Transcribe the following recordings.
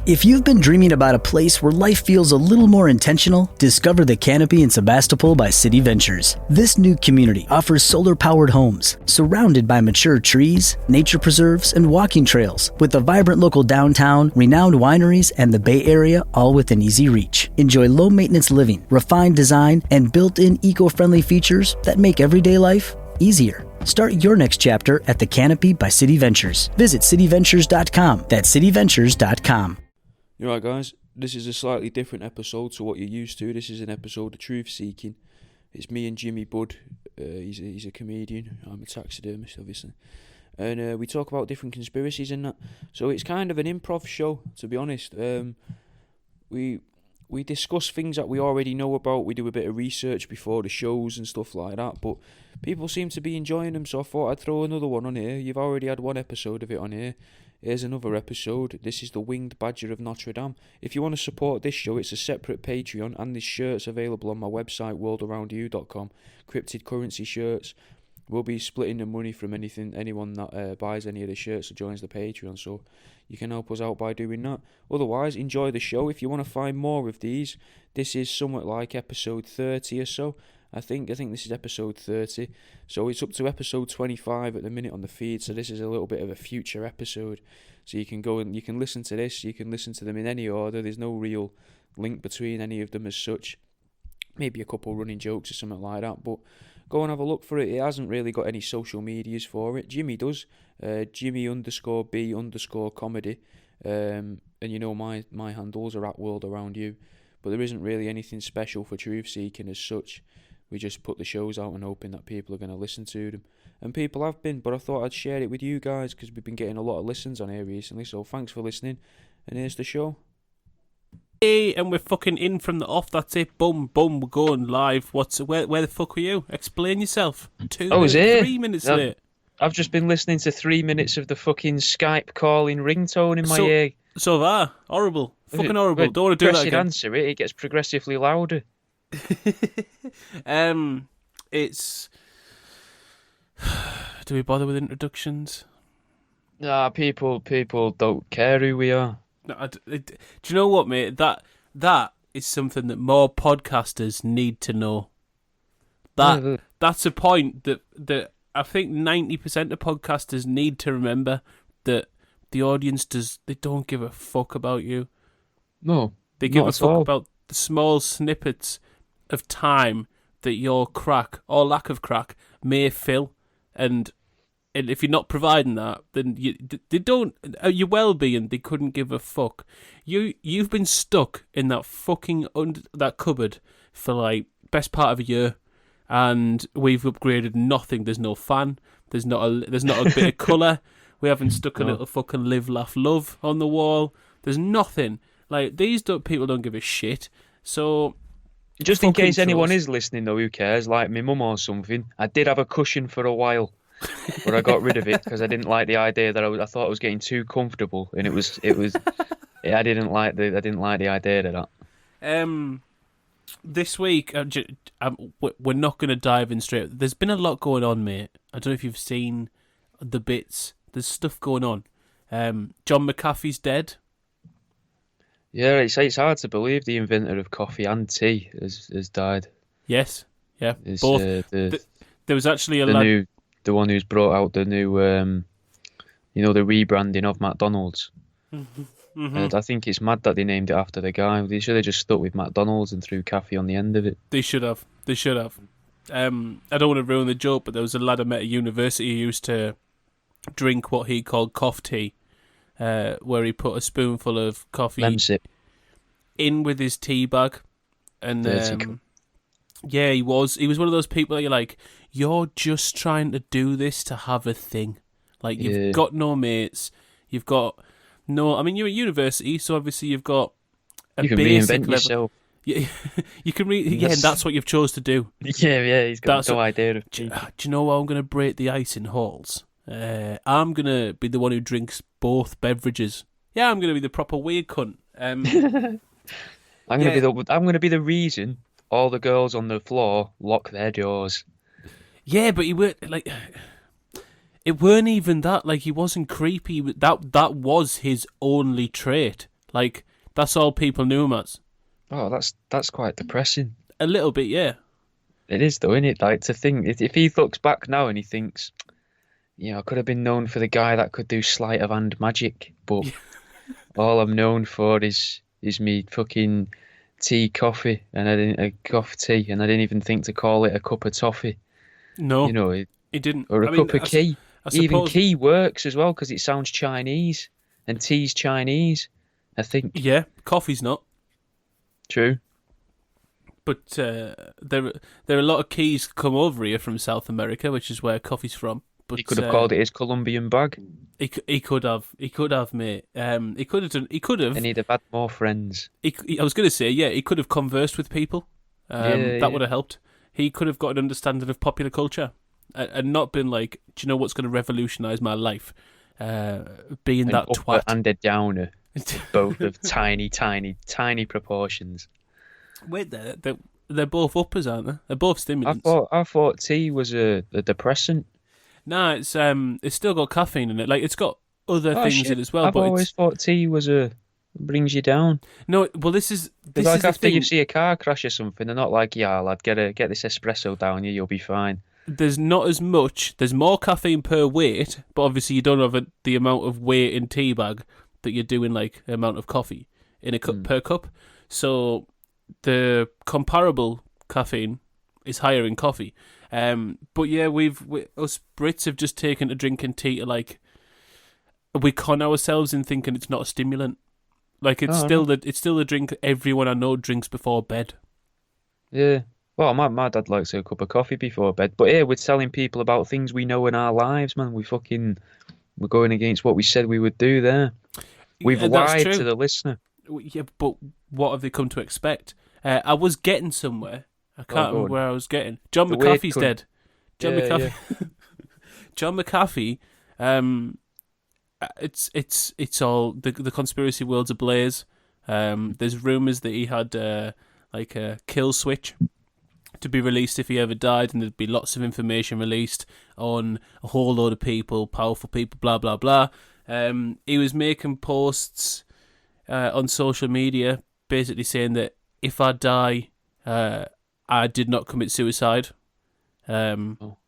If you've been dreaming about a place where life feels a little more intentional, discover the Canopy in Sebastopol by City Ventures. This new community offers solar-powered homes, surrounded by mature trees, nature preserves, and walking trails, with a vibrant local downtown, renowned wineries, and the Bay Area all within easy reach. Enjoy low-maintenance living, refined design, and built-in eco-friendly features that make everyday life easier. Start your next chapter at the Canopy by City Ventures. Visit cityventures.com. That's cityventures.com. You're right, guys. This is a slightly different episode to what you're used to. This is an episode of Troof Seeking. It's me and Jimmy Budd. He's a comedian. I'm a taxidermist, obviously. And we talk about different conspiracies and that. So it's kind of an improv show, to be honest. We discuss things that we already know about. We do a bit of research before the shows and stuff like that. But people seem to be enjoying them, so I thought I'd throw another one on here. You've already had one episode of it on here. Here's another episode. This is the Winged Badger of Notre Dame. If you want to support this show, it's a separate Patreon, and this shirt's available on my website, worldaroundyou.com. Cryptid currency shirts. We'll be splitting the money from anyone that buys any of the shirts or joins the Patreon, so you can help us out by doing that. Otherwise, enjoy the show. If you want to find more of these, this is somewhat like episode 30 or so. I think this is episode 30. So it's up to episode 25 at the minute on the feed, so this is a little bit of a future episode. So you can go and you can listen to this, you can listen to them in any order. There's no real link between any of them as such. Maybe a couple running jokes or something like that, but go and have a look for it. It hasn't really got any social medias for it. Jimmy does. Jimmy_B_comedy. And you know my handles are at World Around You. But there isn't really anything special for Troof Seeking as such. We just put the shows out and hoping that people are going to listen to them. And people have been, but I thought I'd share it with you guys because we've been getting a lot of listens on here recently. So thanks for listening. And here's the show. Hey, and we're fucking in from the off. That's it. Boom, boom. We're going live. Where the fuck were you? Explain yourself. 3 minutes late. I've just been listening to 3 minutes of the fucking Skype calling ringtone in my ear. So that horrible, fucking horrible. Don't want to do that again. Answer it. It gets progressively louder. It's. Do we bother with introductions? Nah, people don't care who we are. No, do you know what, mate? That is something that more podcasters need to know. That's a point that I think 90% of podcasters need to remember, that the audience they don't give a fuck about you. No, they give a fuck about the small snippets of time that your crack or lack of crack may fill, and if you're not providing that, then they don't. Your well-being, they couldn't give a fuck. You've been stuck in that fucking that cupboard for like best part of a year, and we've upgraded nothing. There's no fan. There's not a bit of colour. We haven't stuck a little fucking live, laugh, love on the wall. There's nothing. Like people don't give a shit. So. Just in case anyone is listening, though, who cares? Like my mum or something. I did have a cushion for a while, but I got rid of it because I didn't like the idea that I thought I was getting too comfortable, and it was. I didn't like the idea of that. This week, we're not going to dive in straight. There's been a lot going on, mate. I don't know if you've seen the bits. There's stuff going on. John McAfee's dead. Yeah, it's hard to believe the inventor of coffee and tea has died. Yes, yeah, both. There was actually the one who's brought out the new, the rebranding of McDonald's. Mm-hmm. And I think it's mad that they named it after the guy. They should have just stuck with McDonald's and threw coffee on the end of it. They should have. I don't want to ruin the joke, but there was a lad I met at university who used to drink what he called coffee tea, where he put a spoonful of coffee in with his tea bag, and yeah, he was one of those people that you're like, you're just trying to do this to have a thing. Like you've got no mates, you've got no. I mean, you're at university, so obviously you've got you can reinvent yourself. Yeah, you can and that's what you've chose to do. Yeah, he's got no idea of. Do you know how I'm going to break the ice in halls? I'm going to be the one who drinks both beverages. Yeah, I'm going to be the proper weird cunt. I'm going to be the reason all the girls on the floor lock their doors. Yeah, but he weren't like. It weren't even that. Like, he wasn't creepy. That was his only trait. Like, that's all people knew him as. Oh, that's quite depressing. A little bit, yeah. It is though, isn't it? Like to think if he looks back now and he thinks, I could have been known for the guy that could do sleight of hand magic, but all I'm known for is me fucking coffee, and I didn't a coffee tea, and I didn't even think to call it a cup of toffee. No, He didn't. Or a cup of key. Even suppose... key works as well because it sounds Chinese, and tea's Chinese, I think. Yeah, coffee's not. True. But there are a lot of keys come over here from South America, which is where coffee's from. But He could have called it his Colombian bag. He could have, mate. He could have done. He could have. And he'd have had more friends. I was going to say, yeah, he could have conversed with people. That would have helped. He could have got an understanding of popular culture, and not been like, do you know what's going to revolutionise my life? Being that twat and a downer, both of tiny proportions. Wait, they're both uppers, aren't they? They're both stimulants. I thought tea was a depressant. Nah, it's still got caffeine in it. Like, it's got other things in it as well. I've always thought tea was brings you down. No, well, this is like after the thing. You see a car crash or something, they're not like, yeah, lad, get this espresso down you, you'll be fine. There's not as much. There's more caffeine per weight, but obviously you don't have the amount of weight in tea bag that you do in like the amount of coffee in a cup per cup. So the comparable caffeine is higher in coffee. But yeah, us Brits have just taken to drinking tea to like, we con ourselves in thinking it's not a stimulant. Like it's still the drink everyone I know drinks before bed. Yeah. Well, my dad likes a cup of coffee before bed. But here we're telling people about things we know in our lives, man. We're going against what we said we would do there. We've lied to the listener. Yeah, but what have they come to expect? I was getting somewhere. I can't remember where I was getting. John McAfee's dead. John McAfee. Yeah. John McAfee. It's all the conspiracy world's ablaze. There's rumours that he had like a kill switch to be released if he ever died, and there'd be lots of information released on a whole load of people, powerful people, blah blah blah. He was making posts on social media, basically saying that if I die, I did not commit suicide,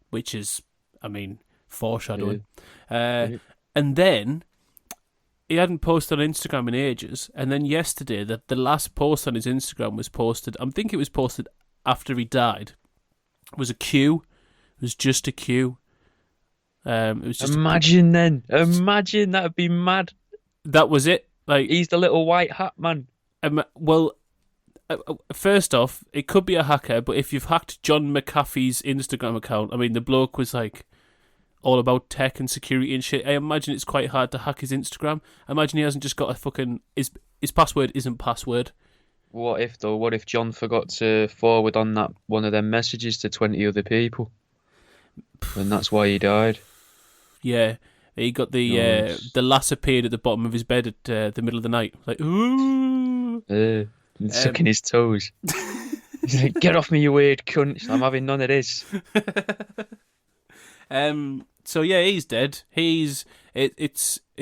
which is, I mean, foreshadowing. Yeah. And then he hadn't posted on Instagram in ages, and then yesterday, the last post on his Instagram was posted. I think it was posted after he died. It was a queue. It was just a queue. It was just Imagine that'd be mad. That was it. Like, he's the little white hat man. First off, it could be a hacker, but if you've hacked John McAfee's Instagram account, I mean, the bloke was like all about tech and security and shit. I imagine it's quite hard to hack his Instagram. I imagine he hasn't just got a fucking his password isn't password. What if John forgot to forward on that one of them messages to 20 other people, and that's why he died? Yeah, he got the lass appeared at the bottom of his bed at the middle of the night, like ooh, sucking his toes. He's like, "Get off me, you weird cunt! I'm having none of this." So yeah, he's dead. It's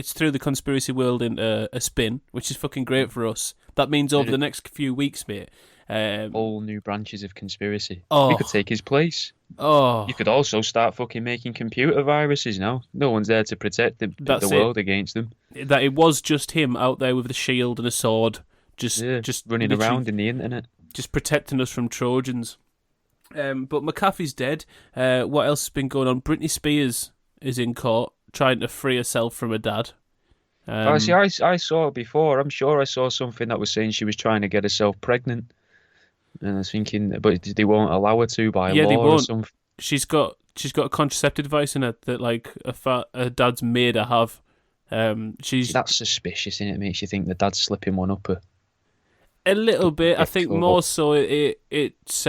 through the conspiracy world into a spin, which is fucking great for us. That means over the next few weeks, mate, all new branches of conspiracy. Oh, we could take his place. Oh, you could also start fucking making computer viruses now. No one's there to protect the world against them. That it was just him out there with a shield and a sword, just running around in the internet, just protecting us from Trojans. But McAfee's dead. What else has been going on? Britney Spears is in court trying to free herself from her dad. I saw it before. I'm sure I saw something that was saying she was trying to get herself pregnant. And I was thinking, but they won't allow her to by law or something. She's got a contraceptive device in it that like her dad's made her have. That's suspicious, isn't it? It makes you think the dad's slipping one up her. A little bit. I think more so it's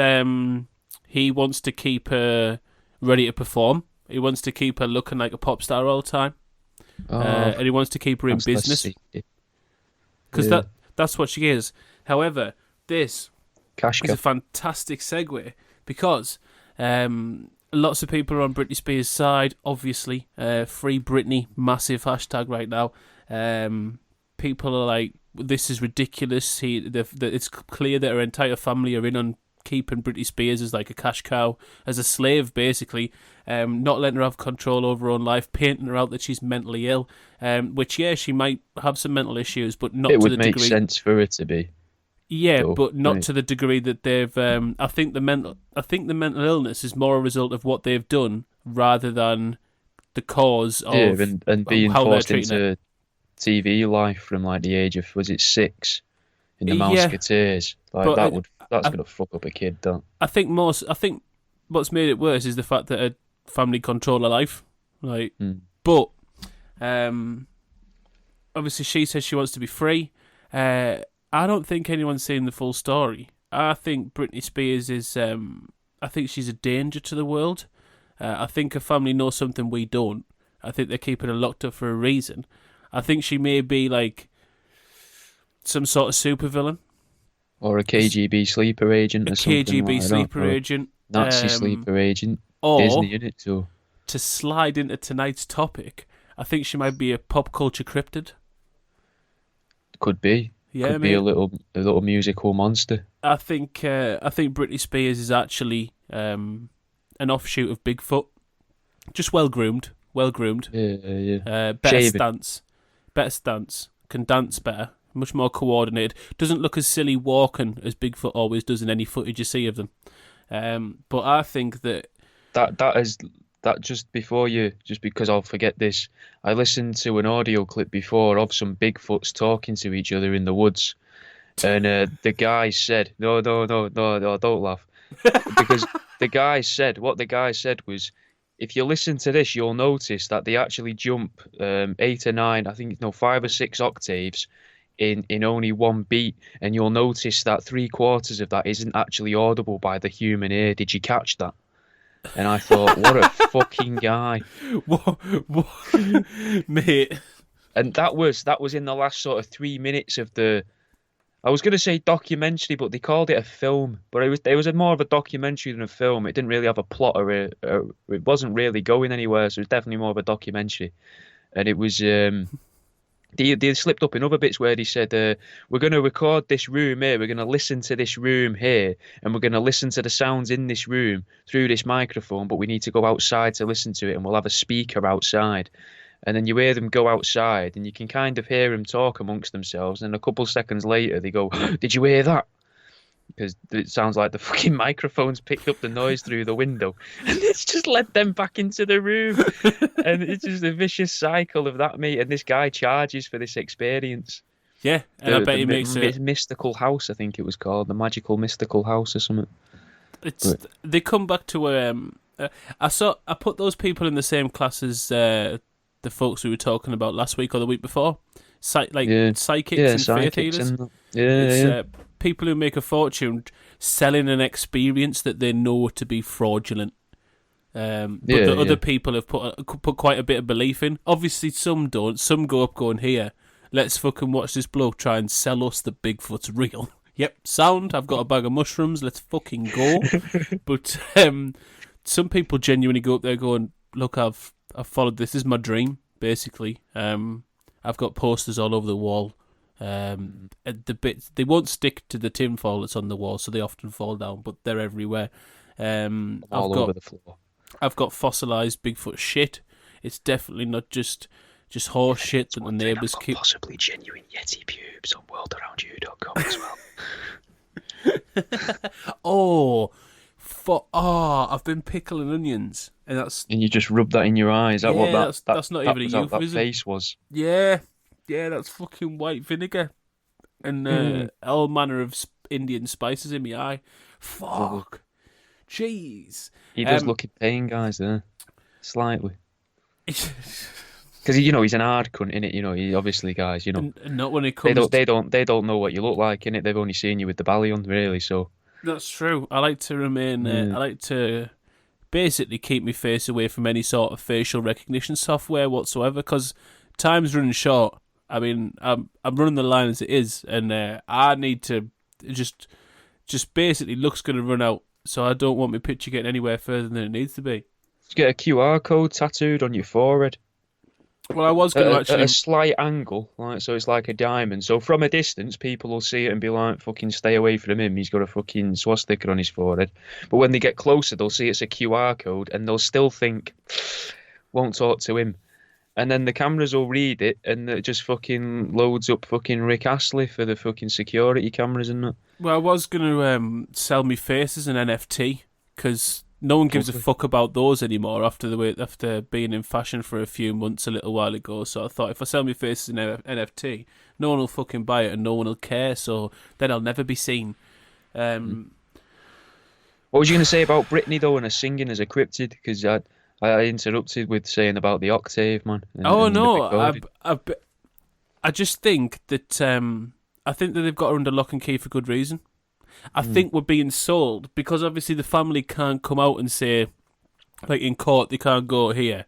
he wants to keep her ready to perform. He wants to keep her looking like a pop star all the time. And he wants to keep her in business. Because that's what she is. However, this is a fantastic segue because lots of people are on Britney Spears' side, obviously. Free Britney, massive hashtag right now. People are like this is ridiculous. It's clear that her entire family are in on keeping Britney Spears as like a cash cow, as a slave, basically, not letting her have control over her own life, painting her out that she's mentally ill, which, yeah, she might have some mental issues, but not to the degree... It would make sense for her to be. Yeah, though, but not right? to the degree that they've... I think the mental illness is more a result of what they've done rather than the cause of and being how forced they're treating into TV life from like the age of, was it 6 in the Mouseketeers? Like that's gonna fuck up a kid, don't? I think what's made it worse is the fact that her family control her life. Like, but obviously she says she wants to be free. I don't think anyone's seen the full story. I think Britney Spears is. I think she's a danger to the world. I think her family knows something we don't. I think they're keeping her locked up for a reason. I think she may be like some sort of supervillain. Or a KGB sleeper agent or something. KGB sleeper agent. Nazi sleeper agent. Or, Disney in it, so. To slide into tonight's topic, I think she might be a pop culture cryptid. Could be. Yeah, Could be a little musical monster. I think Britney Spears is actually an offshoot of Bigfoot. Just well groomed. Yeah. Better stance. Can dance better. Much more coordinated. Doesn't look as silly walking as Bigfoot always does in any footage you see of them. But I think that just because I'll forget this, I listened to an audio clip before of some Bigfoots talking to each other in the woods, and the guy said, no, don't laugh, because the guy said was, if you listen to this, you'll notice that they actually jump 8 or 9, 5 or 6 octaves in only one beat, and you'll notice that 3/4 of that isn't actually audible by the human ear. Did you catch that? And I thought, what a fucking guy. What? Mate. And that was in the last sort of 3 minutes of the, I was going to say documentary, but they called it a film. But it was more of a documentary than a film. It didn't really have a plot, or it wasn't really going anywhere, so it was definitely more of a documentary. And it was... They slipped up in other bits where they said, we're going to record this room here, we're going to listen to this room here, and we're going to listen to the sounds in this room through this microphone, but we need to go outside to listen to it, and we'll have a speaker outside. And then you hear them go outside, and you can kind of hear them talk amongst themselves, and a couple seconds later they go, did you hear that? Because it sounds like the fucking microphones picked up the noise through the window, and it's just led them back into the room. And it's just a vicious cycle of that, mate. And this guy charges for this experience. Yeah, and I bet he makes it... Mystical House, I think it was called. The Magical Mystical House or something. They come back to... I put those people in the same class as the folks we were talking about last week or the week before. Psychics and faith healers. People who make a fortune selling an experience that they know to be fraudulent. Other people have put quite a bit of belief in. Obviously, some don't. Some go up going, here, let's fucking watch this bloke try and sell us that Bigfoot's real. Yep, sound, I've got a bag of mushrooms, let's fucking go. But some people genuinely go up there going, look, I've followed this is my dream, basically. I've got posters all over the wall. The bits they won't stick to the tinfoil that's on the wall, so they often fall down, but they're everywhere. Over the floor. I've got fossilized Bigfoot shit. It's definitely not just horse shit that the neighbours keep. Possibly genuine Yeti pubes on worldaroundyou.com as well. I've been pickling onions, and you just rub that in your eyes. That's not even a euphemism. That face was. Yeah, that's fucking white vinegar and all manner of Indian spices in my eye. Fuck. Jeez. He does look in pain, guys, there. Slightly. Because, he's an hard cunt, innit? He obviously, guys, not when it comes... They don't know what you look like, innit? They've only seen you with the belly on, really, so... That's true. I like to remain... I like to basically keep my face away from any sort of facial recognition software whatsoever, because time's running short. I mean, I'm running the line as it is, and I need to just basically luck's going to run out, so I don't want my picture getting anywhere further than it needs to be. Just get a QR code tattooed on your forehead. Well, I was going to at actually. a slight angle, like so it's like a diamond. So from a distance, people will see it and be like, "Fucking stay away from him. He's got a fucking swastika on his forehead." But when they get closer, they'll see it's a QR code, and they'll still think, "Won't talk to him." And then the cameras will read it, and it just fucking loads up fucking Rick Astley for the fucking security cameras and that. Well, I was going to sell me face as an NFT because no one gives a fuck about those anymore after being in fashion for a few months a little while ago. So I thought if I sell my face as an NFT, no one will fucking buy it and no one will care. So then I'll never be seen. What was you going to say about Britney though and her singing as a cryptid? Because I interrupted with saying about the octave, man. I just think that they've got her under lock and key for good reason. I think we're being sold because obviously the family can't come out and say, like in court, they can't go here.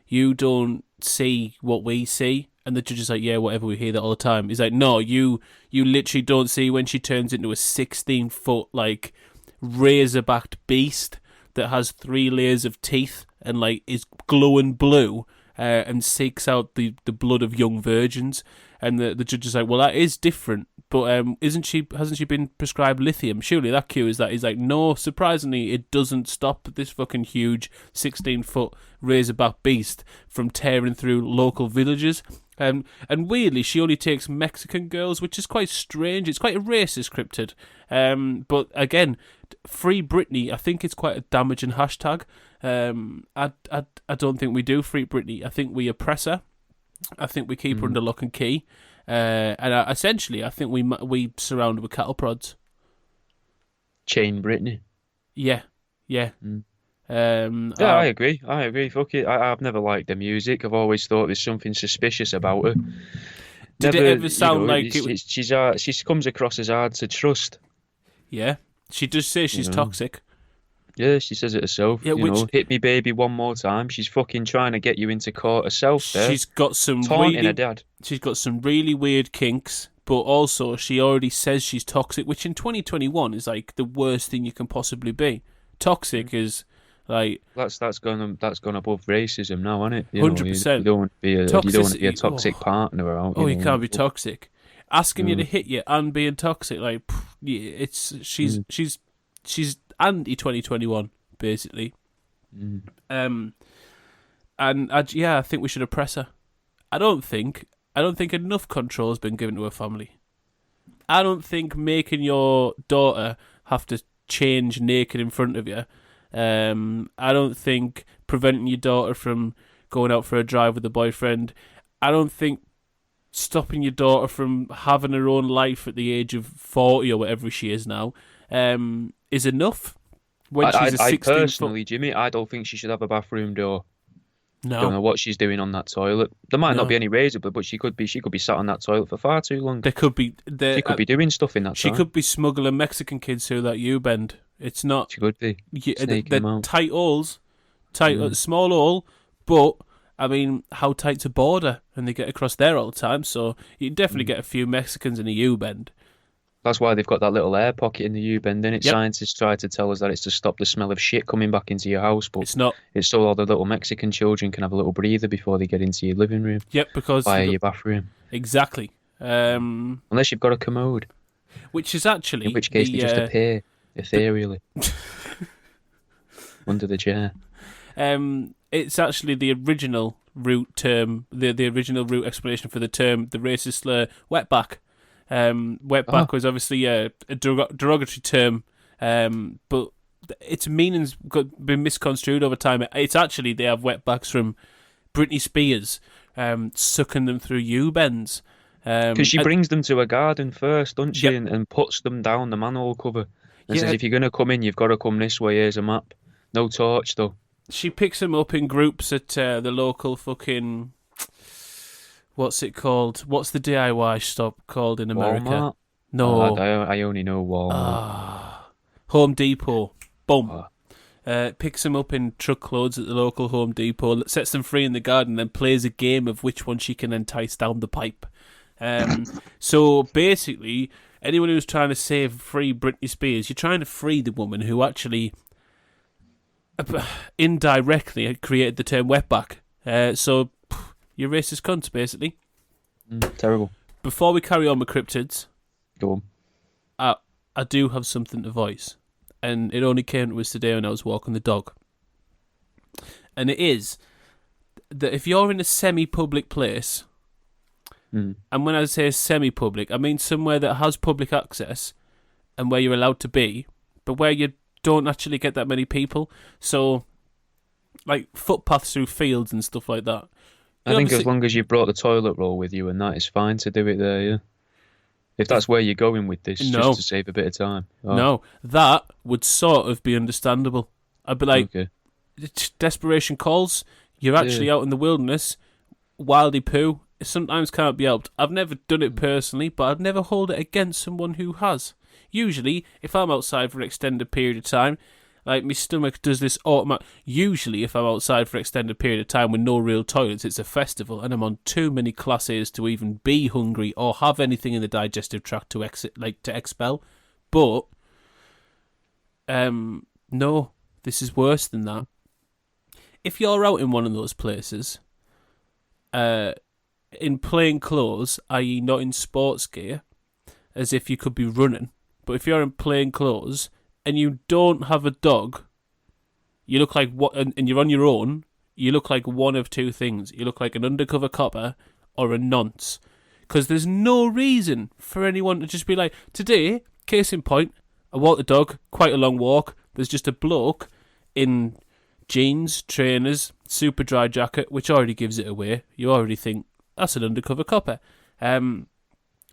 You don't see what we see, and the judge is like, yeah, whatever, we hear that all the time. He's like, no, you literally don't see when she turns into a 16-foot like razor-backed beast that has 3 layers of teeth and like is glowing blue and seeks out the blood of young virgins. And the judge is like, well, that is different, but hasn't she been prescribed lithium? Surely that cures that. He's like, no, surprisingly, it doesn't stop this fucking huge 16-foot razorback beast from tearing through local villages. And weirdly, she only takes Mexican girls, which is quite strange. It's quite a racist cryptid. But again, Free Britney, I think it's quite a damaging hashtag. I don't think we do free Britney. I think we oppress her. I think we keep her under lock and key. Essentially, I think we surround her with cattle prods. Chain Britney. Yeah. I agree. Fuck it. I've never liked the music. I've always thought there's something suspicious about her. Did it ever sound like she comes across as hard to trust? Yeah, she does say she's toxic. Yeah, she says it herself. Yeah, hit me, baby, one more time. She's fucking trying to get you into court herself. There. She's got some taunting her dad. She's got some really weird kinks, but also she already says she's toxic, which in 2021 is like the worst thing you can possibly be. Toxic is like that's gone above racism now, isn't it? 100%. You don't want to be a toxic partner out. You can't be toxic. Asking you to hit you and being toxic, like she's anti-2021 basically. And I think we should oppress her. I don't think enough control has been given to her family. I don't think making your daughter have to change naked in front of you. I don't think preventing your daughter from going out for a drive with a boyfriend. I don't think stopping your daughter from having her own life at the age of 40 or whatever she is now is enough. When she's a 16 personally, Jimmy, I don't think she should have a bathroom door. No. I don't know what she's doing on that toilet. There might not be any razor, but she could be sat on that toilet for far too long. She could be doing stuff in that. She could be smuggling Mexican kids through that U-bend. It's not. She could be. They're tight holes, small hole, but I mean, how tight's a border? And they get across there all the time, so you definitely get a few Mexicans in a U-bend. That's why they've got that little air pocket in the U-bend, innit? Yep. Scientists try to tell us that it's to stop the smell of shit coming back into your house, but it's not. It's so all the little Mexican children can have a little breather before they get into your living room. Yep, because via your bathroom. Exactly. Unless you've got a commode. Which is actually... In which case they just appear ethereally under the chair. It's actually the original root term, the original root explanation for the term, the racist slur, wetback. Wetback was obviously a derogatory term, but its meaning's been misconstrued over time. It's actually they have wetbacks from Britney Spears sucking them through U-bends. Because she brings them to a garden first, doesn't she, and puts them down the manhole cover. And says, if you're going to come in, you've got to come this way, here's a map. No torch, though. She picks them up in groups at the local fucking... What's it called? What's the DIY shop called in America? Walmart? No. I only know Walmart. Home Depot. Boom. Picks them up in truckloads at the local Home Depot, sets them free in the garden, then plays a game of which one she can entice down the pipe. So basically, anyone who's trying to save free Britney Spears, you're trying to free the woman who actually indirectly created the term wetback. So You're racist cunts, basically. Terrible. Before we carry on with cryptids, Go on. I do have something to voice. And it only came to us today when I was walking the dog. And it is that if you're in a semi-public place, and when I say semi-public, I mean somewhere that has public access and where you're allowed to be, but where you don't actually get that many people. So, like footpaths through fields and stuff like that. I think as long as you brought the toilet roll with you and that, is fine to do it there, yeah. If that's where you're going with this, just to save a bit of time. Oh. No, that would sort of be understandable. I'd be like, okay. Desperation calls, you're actually out in the wilderness, wildy poo, it sometimes can't be helped. I've never done it personally, but I'd never hold it against someone who has. Usually, if I'm outside for an extended period of time, like my stomach does this automatic. Usually, if I'm outside for an extended period of time with no real toilets, it's a festival, and I'm on too many Class A's to even be hungry or have anything in the digestive tract to expel. But no, this is worse than that. If you're out in one of those places, in plain clothes, i.e., not in sports gear, as if you could be running, but if you're in plain clothes and you don't have a dog, you look like what, and you're on your own, you look like one of two things. You look like an undercover copper or a nonce. Because there's no reason for anyone to just be like, today, case in point, I walked the dog, quite a long walk, there's just a bloke in jeans, trainers, super dry jacket, which already gives it away. You already think, that's an undercover copper.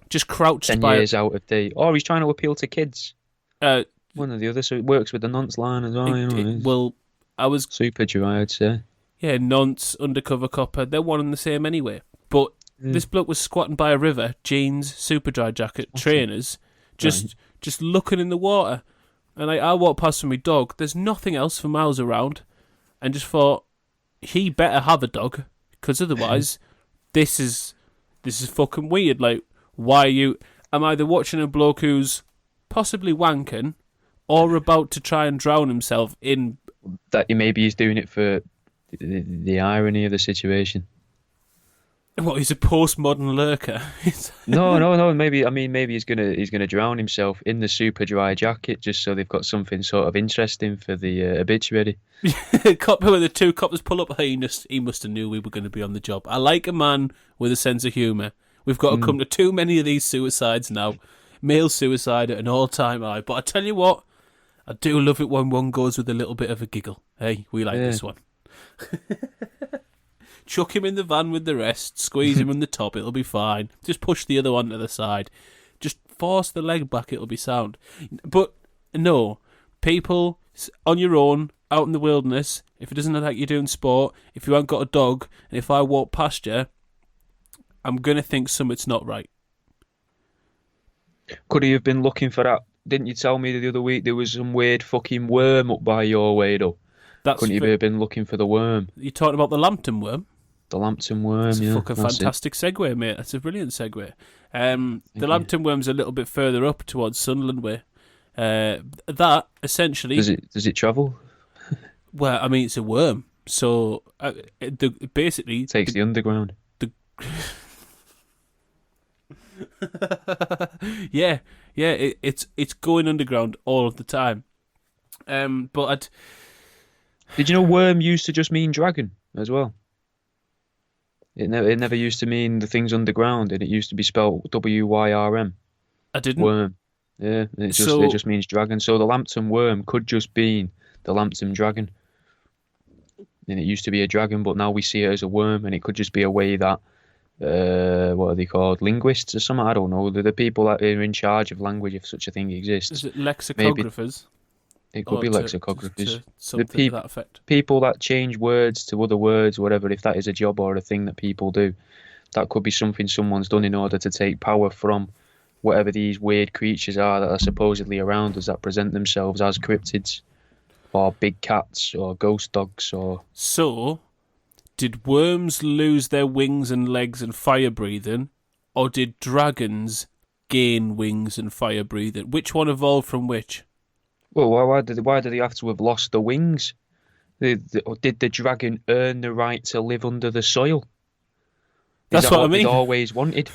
Just crouched 10 years out of date. Oh, he's trying to appeal to kids. One or the other, so it works with the nonce line as well. Well, I was super dry, I'd say. Yeah, nonce, undercover copper, they're one and the same anyway. But this bloke was squatting by a river, jeans, super dry jacket, trainers, just looking in the water. And I walked past with my dog. There's nothing else for miles around, and just thought he better have a dog, because otherwise, this is fucking weird. Like, why are you? I'm either watching a bloke who's possibly wanking, or about to try and drown himself in. That maybe he's doing it for the irony of the situation. What, he's a postmodern lurker? No. Maybe he's gonna drown himself in the super dry jacket just so they've got something sort of interesting for the obituary. Copper with the two coppers pull up. He must have knew we were going to be on the job. I like a man with a sense of humour. We've got to come to too many of these suicides now. Male suicide at an all-time high. But I tell you what, I do love it when one goes with a little bit of a giggle. Hey, we like this one. Chuck him in the van with the rest, squeeze him on the top, it'll be fine. Just push the other one to the side. Just force the leg back, it'll be sound. But no, people on your own, out in the wilderness, if it doesn't look like you're doing sport, if you haven't got a dog, and if I walk past you, I'm going to think something's not right. Could he have been looking for that? Didn't you tell me the other week there was some weird fucking worm up by your way, though? Couldn't you have been looking for the worm? You're talking about the Lambton worm? The Lambton worm, That's a fucking fantastic segue, mate. That's a brilliant segue. The Lambton worm's a little bit further up towards Sunderland way. That, essentially... Does it travel? Well, I mean, it's a worm. So, basically... Takes the underground. Yeah, it's going underground all of the time. But did you know worm used to just mean dragon as well? It never used to mean the things underground, and it used to be spelled WYRM. I didn't. Worm. Yeah, it just means dragon. So the Lambton worm could just be the Lambton dragon. And it used to be a dragon, but now we see it as a worm, and it could just be a way that what are they called? Linguists or something? I don't know. They're the people that are in charge of language, if such a thing exists. Is it lexicographers? It could be lexicographers. Something to that effect. People that change words to other words, whatever, if that is a job or a thing that people do, that could be something someone's done in order to take power from whatever these weird creatures are that are supposedly around us that present themselves as cryptids, or big cats, or ghost dogs, or... So, did worms lose their wings and legs and fire breathing, or did dragons gain wings and fire breathing? Which one evolved from which? Well, why did they have to have lost the wings? Did the dragon earn the right to live under the soil? That's what I mean. They'd always wanted.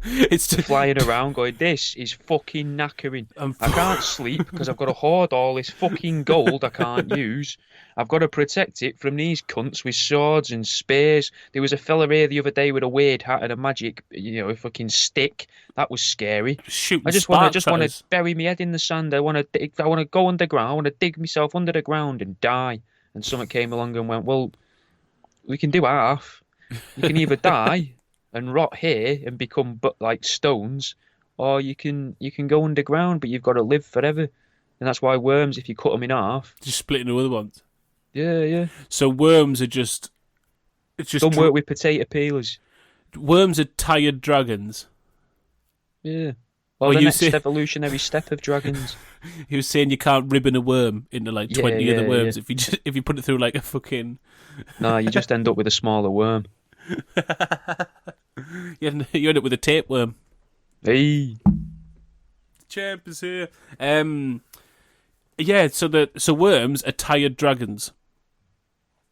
It's Flying around going, this is fucking knackering. I can't sleep because I've got to hoard all this fucking gold I can't use. I've got to protect it from these cunts with swords and spears. There was a fella here the other day with a weird hat and a magic, a fucking stick. That was scary. shooting I just want sparks to bury my head in the sand. I want to go underground. I want to dig myself under the ground and die. And someone came along and went, well, we can do half. You can either die and rot here and become like stones, or you can go underground, but you've got to live forever. And that's why worms, if you cut them in half, just splitting the other ones. Yeah. So worms are just. It's just don't work with potato peelers. Worms are tired dragons. Yeah. Or the next evolutionary step of dragons. He was saying you can't ribbon a worm into like 20 other worms if you put it through like a fucking. No, you just end up with a smaller worm. You end up with a tapeworm. Hey. Champ is here. Yeah. So worms are tired dragons.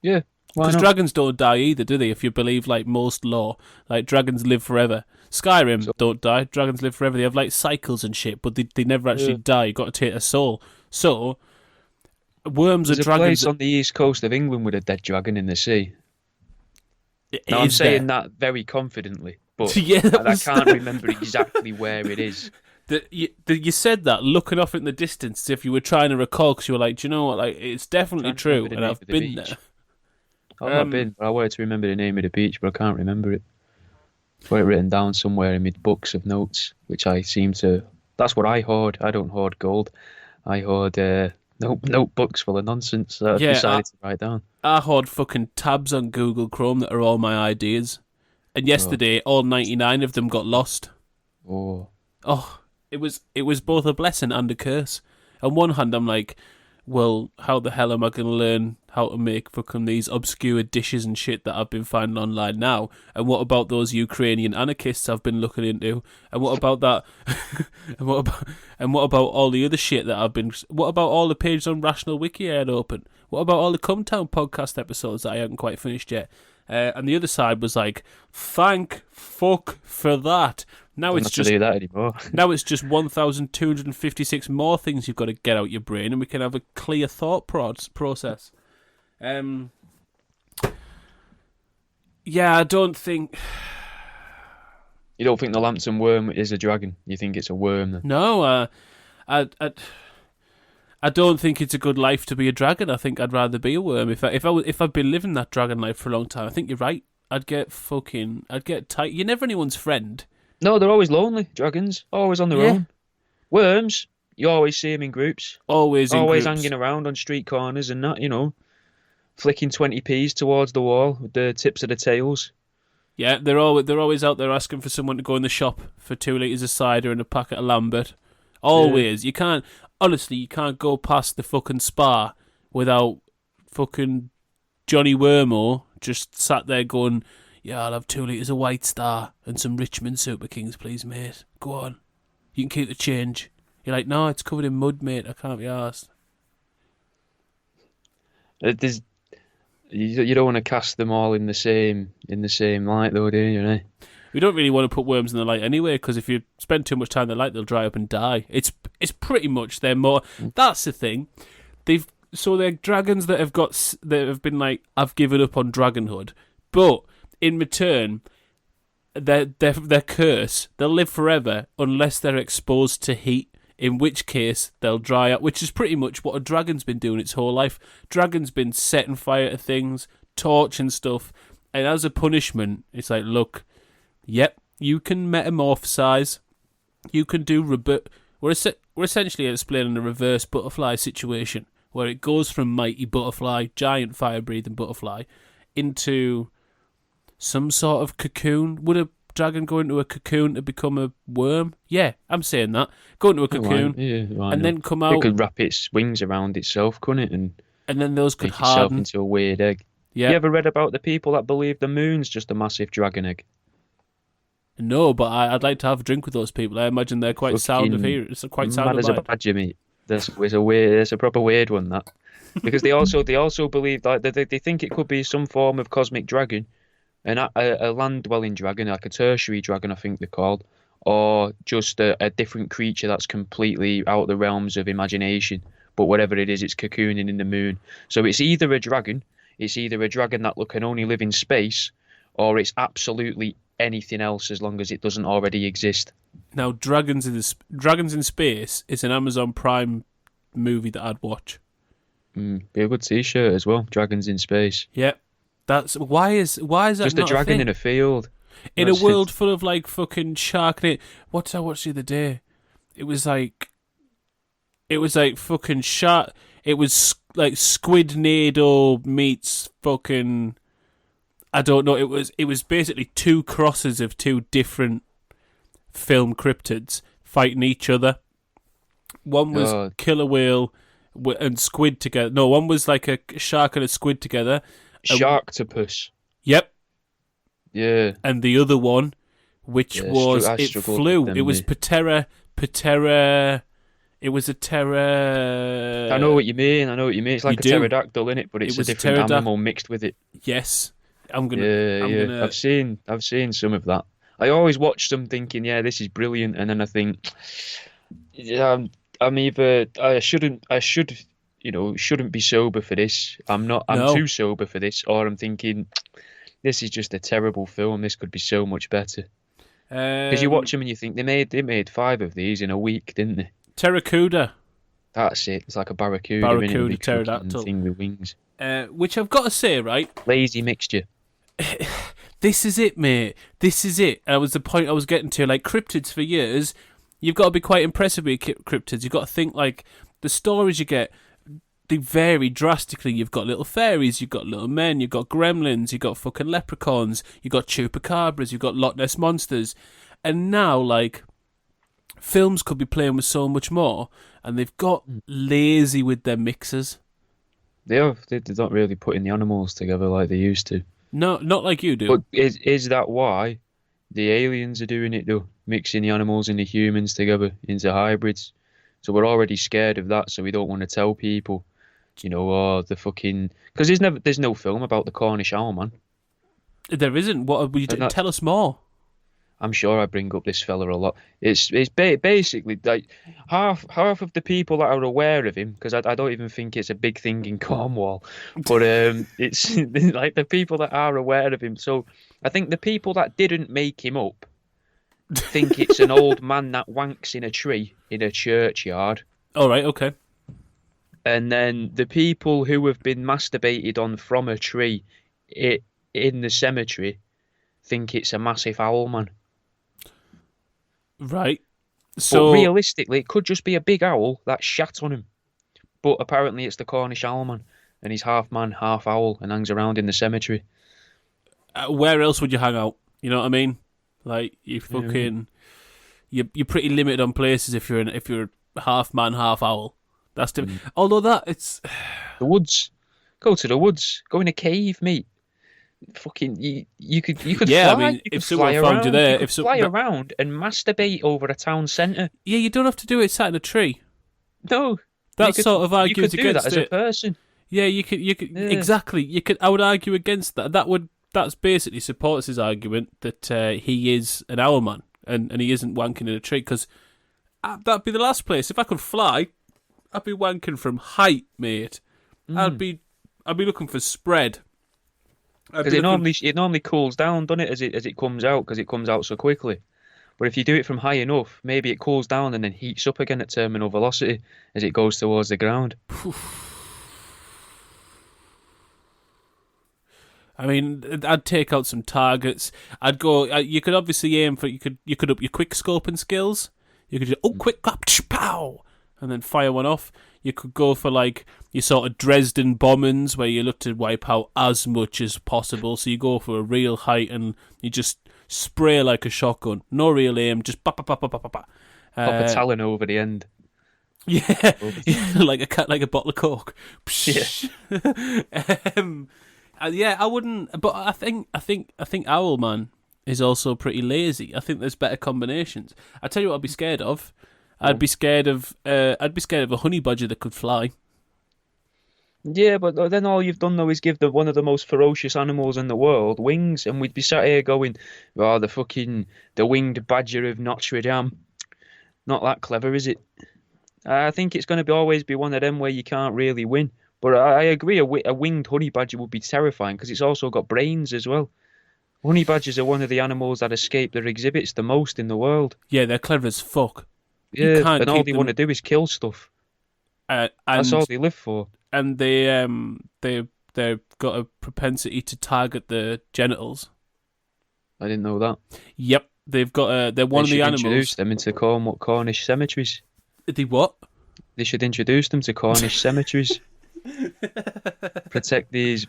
Yeah. Because dragons don't die either, do they? If you believe like most lore, like dragons live forever. Skyrim don't die. Dragons live forever. They have like cycles and shit, but they never actually die. You've got to take a soul. So worms There's are dragons. There's a place on the east coast of England with a dead dragon in the sea. Now I'm saying that very confidently, but I can't remember exactly where it is. You said that looking off in the distance as if you were trying to recall, because you were like, do you know what? Like, it's definitely true, and I've been there. I've not been, but I wanted to remember the name of the beach, but I can't remember it. I've got it written down somewhere in my books of notes, which I seem to. That's what I hoard. I don't hoard gold. I hoard notebooks full of nonsense that I've decided to write down. I hoard fucking tabs on Google Chrome that are all my ideas. And yesterday, all 99 of them got lost. Oh, it was both a blessing and a curse. On one hand, I'm like, well, how the hell am I going to learn how to make fucking these obscure dishes and shit that I've been finding online now? And what about those Ukrainian anarchists I've been looking into? And what about that? and what about all the other shit that I've been? What about all the pages on Rational Wiki I had open? What about all the Cumtown podcast episodes that I haven't quite finished yet? And the other side was like, thank fuck for that. Now it's just do that anymore. Now it's just 1,256 more things you've got to get out your brain, and we can have a clear thought process. Yeah, I don't think. You don't think the Lambton worm is a dragon? You think it's a worm? Then? No, I don't think it's a good life to be a dragon. I think I'd rather be a worm. If I'd been living that dragon life for a long time, I think you're right. I'd get tight. You're never anyone's friend. No, they're always lonely. Dragons, always on their own. Worms, you always see them in groups. Always hanging around on street corners and that, flicking 20p's towards the wall with the tips of the tails. Yeah, they're always out there asking for someone to go in the shop for 2 litres of cider and a packet of Lambert. Always. Yeah. You can't go past the fucking spa without fucking Johnny Wormo just sat there going, yeah, I'll have 2 litres of White Star and some Richmond Super Kings, please, mate. Go on. You can keep the change. You're like, no, it's covered in mud, mate. I can't be arsed. You don't want to cast them all in the same light, though, do you? Right? We don't really want to put worms in the light anyway, because if you spend too much time in the light, they'll dry up and die. It's pretty much they're more. That's the thing. They're dragons that have been like, I've given up on dragonhood, but in return, their curse, they'll live forever unless they're exposed to heat, in which case they'll dry up, which is pretty much what a dragon's been doing its whole life. Dragon's been setting fire to things, torching stuff, and as a punishment, it's like, look, yep, you can metamorphosize, you can do we're essentially explaining a reverse butterfly situation, where it goes from mighty butterfly, giant fire-breathing butterfly, into some sort of cocoon. Would a dragon go into a cocoon to become a worm? Yeah, I'm saying that. Go into a cocoon and then come out. It could wrap its wings around itself, couldn't it? And then those could make itself harden into a weird egg. Yeah. You ever read about the people that believe the moon's just a massive dragon egg? No, but I'd like to have a drink with those people. I imagine they're quite sound of hearing. It's quite sound of mind. Mad as a badger, mate. There's a proper weird one, that. Because they also believe that they think it could be some form of cosmic dragon, a land-dwelling dragon, like a tertiary dragon, I think they're called, or just a different creature that's completely out of the realms of imagination. But whatever it is, it's cocooning in the moon. So it's either a dragon, that can only live in space, or it's absolutely anything else as long as it doesn't already exist. Now, Dragons in Space is an Amazon Prime movie that I'd watch. Be a good T-shirt as well. Dragons in Space. Yep. That's why is that just not a dragon thing? in a field In a world full of like fucking shark. What did I watch the other day? It was like fucking shark. It was like Squidnado meets fucking. I don't know. It was basically two crosses of two different film cryptids fighting each other. One was killer whale and squid together. No, one was like a shark and a squid together. Sharktopus. Yep. Yeah. And the other one, which was it flew. It was Patera. It was a terra. I know what you mean. It's like a pterodactyl, innit? But it's a different animal mixed with it. Yes. I'm gonna. I've seen some of that. I always watch them thinking, yeah, this is brilliant, and then I think, yeah, I shouldn't be sober for this. I'm too sober for this, or I'm thinking, this is just a terrible film. This could be so much better. Because you watch them and you think they made 5 of these in a week, didn't they? Terracuda. That's it. It's like a barracuda pterodactyl thing with wings. Which I've got to say, right? Lazy mixture. This is it, mate. This is it. And that was the point I was getting to. Like, cryptids for years, you've got to be quite impressive with cryptids. You've got to think, like, the stories you get, they vary drastically. You've got little fairies, you've got little men, you've got gremlins, you've got fucking leprechauns, you've got chupacabras, you've got Loch Ness monsters. And now, like, films could be playing with so much more, and they've got lazy with their mixers. They're not really putting the animals together like they used to. No, not like you do. But is that why the aliens are doing it, though? Mixing the animals and the humans together into hybrids. So we're already scared of that, so we don't want to tell people, the fucking... Because there's no film about the Cornish owl, man. There isn't. What would you tell us more? I'm sure I bring up this fella a lot. It's basically like half of the people that are aware of him, because I don't even think it's a big thing in Cornwall, but it's like the people that are aware of him. So I think the people that didn't make him up think it's an old man that wanks in a tree in a churchyard. All right, okay. And then the people who have been masturbated on from a tree in the cemetery think it's a massive owl man. Right. So but realistically, it could just be a big owl that shat on him. But apparently it's the Cornish owlman, and he's half man, half owl, and hangs around in the cemetery. Where else would you hang out? You know what I mean? Like, you fucking... You're pretty limited on places if you're half man, half owl. That's different. Although it's... The woods. Go to the woods. Go in a cave, mate. Fucking you could yeah, fly. I mean, if someone found you there, you could fly around and masturbate over a town centre. Yeah, you don't have to do it sat in a tree. No, that sort of argues you could do against that as a person. Yeah, you could exactly. You could. I would argue against that. That's basically supports his argument that he is an owl man and he isn't wanking in a tree, because that'd be the last place. If I could fly, I'd be wanking from height, mate. I'd be looking for spread. Because it normally cools down, doesn't it, as it comes out, because it comes out so quickly. But if you do it from high enough, maybe it cools down and then heats up again at terminal velocity as it goes towards the ground. I mean, I'd take out some targets. I'd go. You could obviously aim for. You could up your quick scoping skills. You could just quick clap, pow, and then fire one off. You could go for like your sort of Dresden bombings where you look to wipe out as much as possible. So you go for a real height and you just spray like a shotgun. No real aim, just pop. Pop a talon over the end. Yeah, like a bottle of Coke. Yeah. I wouldn't. But I think Owlman is also pretty lazy. I think there's better combinations. I tell you what, I'd be scared of. I'd be scared of a honey badger that could fly. Yeah, but then all you've done though is give one of the most ferocious animals in the world wings, and we'd be sat here going, "Oh, the winged badger of Notre Dame." Not that clever, is it? I think it's going to always be one of them where you can't really win. But I agree, a winged honey badger would be terrifying because it's also got brains as well. Honey badgers are one of the animals that escape their exhibits the most in the world. Yeah, they're clever as fuck. Yeah, and all they want to do is kill stuff. That's all they live for. And they've got a propensity to target the genitals. I didn't know that. Yep, they've got they're one of the animals. Introduce them into Cornish cemeteries. They what? They should introduce them to Cornish cemeteries. protect these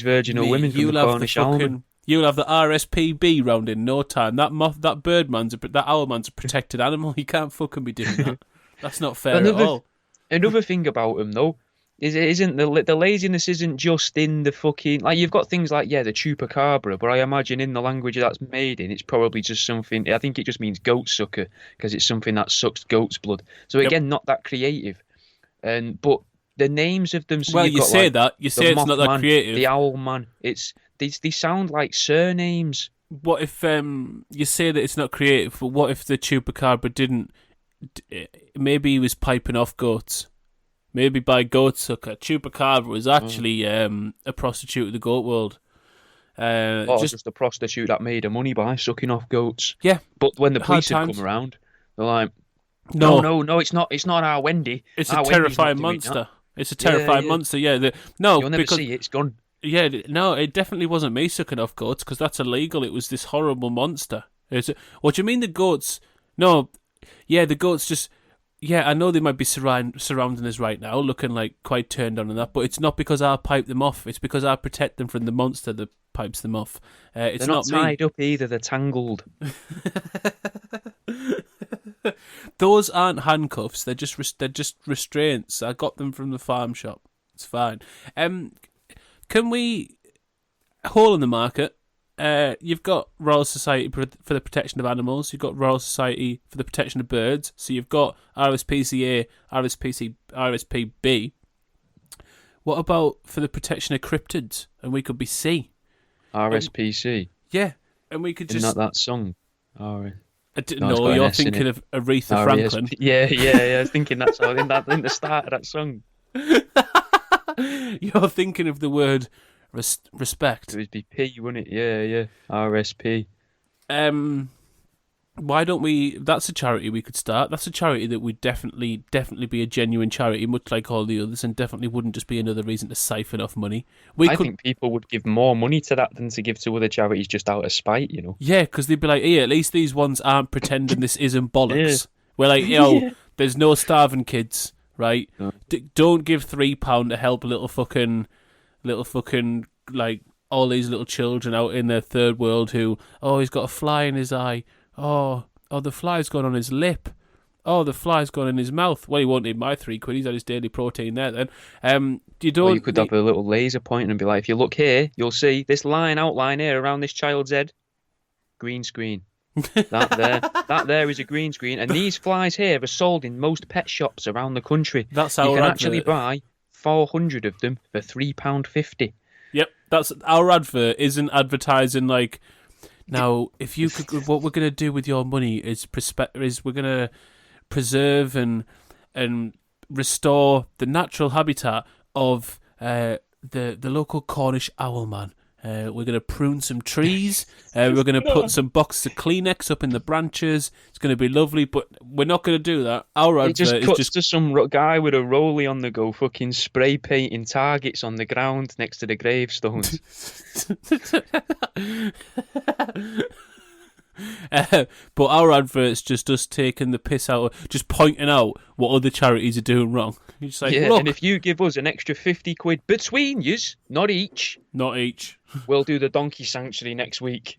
virginal women from the Cornish owlman. You'll have the RSPB round in no time. That owlman's a protected animal. You can't fucking be doing that. That's not fair at all. Another thing about them though isn't the laziness isn't just in the fucking, like, you've got things like, the chupacabra, but I imagine in the language that's made in, it's probably just something. I think it just means goat sucker because it's something that sucks goat's blood. So again, not that creative. But the names of them. So you say that. You say it's not that creative. The Owlman. They sound like surnames. What if you say that it's not creative? But what if the chupacabra didn't? Maybe he was piping off goats. Maybe by goat sucker. Chupacabra was actually a prostitute of the goat world. Just a prostitute that made her money by sucking off goats. Yeah. But when the police had come around, they're like, no, it's not our Wendy. It's a terrifying monster. It's a terrifying monster. Yeah. You'll never see it. It's gone. Yeah. No, it definitely wasn't me sucking off goats because that's illegal. It was this horrible monster. What do you mean the goats? No. Yeah, the goats just. Yeah, I know they might be surrounding us right now, looking like quite turned on and that, but it's not because I pipe them off. It's because I protect them from the monster that pipes them off. It's they're not tied me. up either. They're tangled. Those aren't handcuffs. They're just restraints. I got them from the farm shop. It's fine. Can we hole in the market? You've got Royal Society for the Protection of Animals. You've got Royal Society for the Protection of Birds. So you've got RSPCA, RSPB. What about for the protection of cryptids? And we could be C. RSPC. Yeah, and we could just. Isn't that song? No, you're thinking of Aretha Franklin. Yeah. I was thinking that's all in the start of that song. You're thinking of the word. Respect. It would be P, wouldn't it? Yeah. RSP. Why don't we? That's a charity we could start. That's a charity that would definitely be a genuine charity, much like all the others, and definitely wouldn't just be another reason to siphon off money. I think people would give more money to that than to give to other charities just out of spite, you know? Yeah, because they'd be like, hey, at least these ones aren't pretending this isn't bollocks. Yeah. We're like, there's no starving kids, right? No. Don't give £3 to help little fucking like all these little children out in the third world who, he's got a fly in his eye. Oh, the fly's gone on his lip. Oh, the fly's gone in his mouth. Well, he won't need my £3. He's had his daily protein there then. You could have a little laser pointer and be like, if you look here, you'll see this outline here around this child's head. Green screen. That there is a green screen. And these flies here are sold in most pet shops around the country. That's our You can actually buy 400 of them for £3.50. Yep, that's our advert. Isn't advertising like, now if you could, what we're gonna do with your money is we're gonna preserve and restore the natural habitat of the local Cornish owlman. We're going to prune some trees. We're going to put some boxes of Kleenex up in the branches. It's going to be lovely, but we're not going to do that. Our advert is just to some guy with a rollie on the go, fucking spray painting targets on the ground next to the gravestones. But our advert's just us taking the piss out, just pointing out what other charities are doing wrong. You're just like, look. And if you give us an extra £50 between yous, not each, we'll do the donkey sanctuary next week.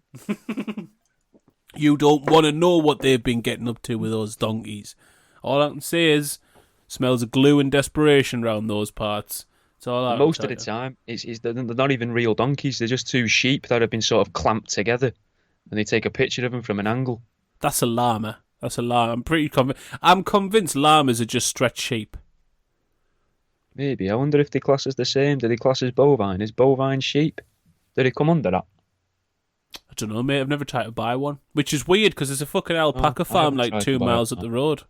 You don't want to know what they've been getting up to with those donkeys. All I can say is, smells of glue and desperation round those parts. That's all I Most of the time, they're not even real donkeys. They're just two sheep that have been sort of clamped together. And they take a picture of him from an angle. That's a llama. I'm pretty convinced. I'm convinced llamas are just stretched sheep. Maybe. I wonder if they class as the same. Do they class as bovine? Is bovine sheep? Do they come under that? I don't know, mate. I've never tried to buy one, which is weird because there's a fucking alpaca I farm haven't like tried 2 to buy miles one. up the road.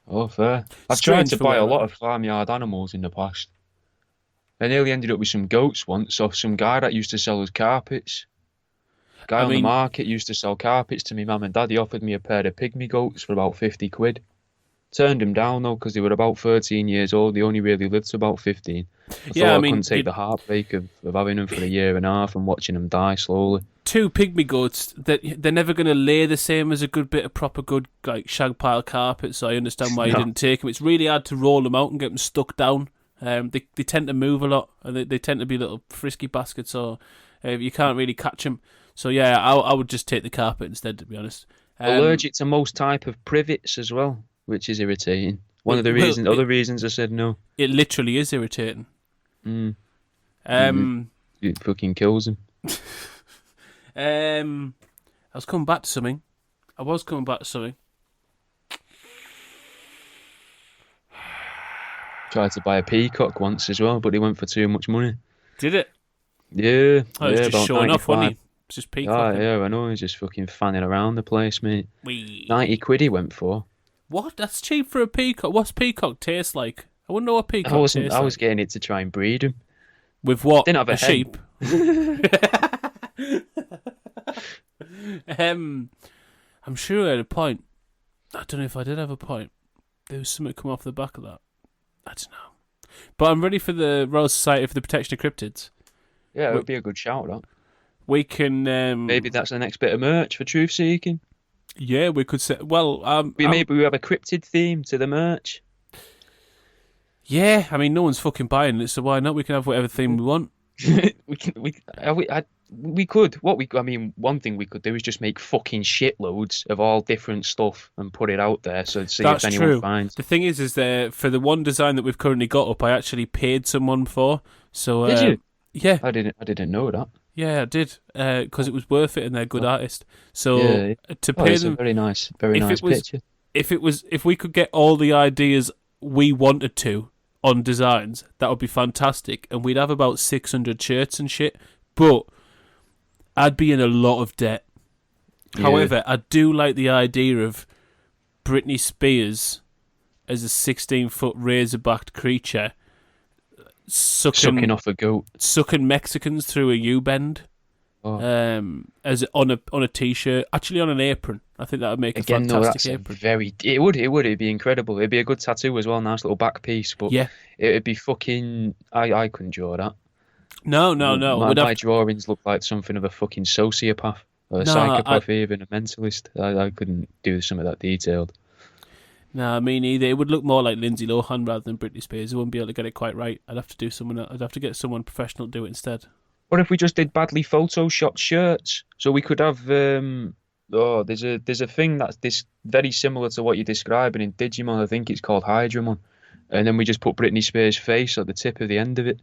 Oh, fair. I've Strange tried to for buy a whatever. lot of farmyard animals in the past. I nearly ended up with some goats once off some guy that used to sell us carpets. Guy I on the mean- market used to sell carpets to me mum and dad. He offered me a pair of pygmy goats for about 50 quid. Turned him down though because they were about 13 years old. They only really lived to about 15. I Yeah, thought I I mean, couldn't take the heartbreak of having them for a year and a half and watching them die slowly. 2 pygmy goats, that they're never going to lay the same as a good bit of proper good like shag pile carpet, so I understand why you No. didn't take them. It's really hard to roll them out and get them stuck down. They tend to move a lot, and they tend to be little frisky baskets, so you can't really catch them. So yeah, I would just take the carpet instead, to be honest. Allergic to most type of privets as well, which is irritating. One of the other reasons I said no. It literally is irritating. Mm. Um, It fucking kills him. I was coming back to something. Tried to buy a peacock once as well, but he went for too much money. Did it? Yeah, I was just about showing off, wasn't 95. he? It's just Oh, peacock. yeah, I know. He's just fucking fanning around the place, mate. 90 quid he went for. What? That's cheap for a peacock. What's peacock taste like? I wouldn't know what peacock I was tastes like. getting it to try and breed him. With what? Didn't have a head. sheep? I'm sure I had a point. I don't know if I did have a point. There was something come off the back of that. I don't know. But I'm ready for the Royal Society for the Protection of Cryptids. Yeah, it would be a good shout, that. We can... Maybe that's the next bit of merch for Troof Seeking. Yeah, we could say... Well, Maybe we have a cryptid theme to the merch. yeah, I mean, no one's fucking buying it, so why not? We can have whatever theme we want. We could. One thing we could do is just make fucking shitloads of all different stuff and put it out there, so see That's if anyone true. finds. The thing is that for the one design that we've currently got up, I actually paid someone for. So Did you? Yeah, I didn't know that. yeah, I did, because it was worth it, and they're good artists. So Yeah. to Oh, pay it's them, a very nice it was- picture. if we could get all the ideas we wanted to on designs, that would be fantastic, and we'd have about 600 shirts and shit. But I'd be in a lot of debt. Yeah. However, I do like the idea of Britney Spears as a 16-foot razor-backed creature Sucking off a goat. sucking Mexicans through a U-bend. Oh. As on a t-shirt, actually on an apron. I think that would make Again, a no, fantastic that's apron. it'd be incredible. It'd be a good tattoo as well, nice little back piece. But Yeah. it'd be fucking. I couldn't draw that. No. My drawings look like something of a fucking sociopath, or a psychopath, even a mentalist. I couldn't do some of that detailed. No, me neither. It would look more like Lindsay Lohan rather than Britney Spears. I wouldn't be able to get it quite right. I'd have to get someone professional to do it instead. What if we just did badly photoshopped shirts? So we could have. There's a thing that's this very similar to what you're describing in Digimon. I think it's called Hydramon, and then we just put Britney Spears' face at the tip of the end of it.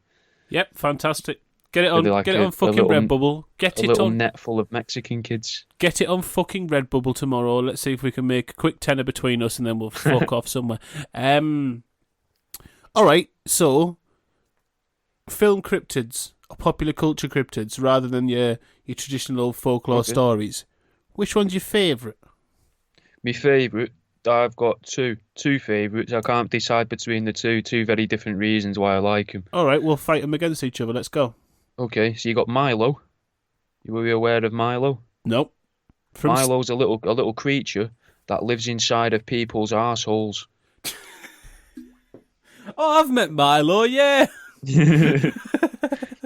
Yep, fantastic. Get it on. Like Get it on fucking Redbubble. Get A it little on. net full of Mexican kids. Get it on fucking Redbubble tomorrow. Let's see if we can make a quick tenner between us, and then we'll fuck off somewhere. All right. So, film cryptids or popular culture cryptids rather than your traditional folklore stories. Which one's your favourite? My favourite, I've got two favourites. I can't decide between the two. Two very different reasons why I like them. All right, we'll fight them against each other. Let's go. Okay, so you got Milo. You were aware of Milo? Nope. Milo's a little creature that lives inside of people's arseholes. Oh, I've met Milo. Yeah.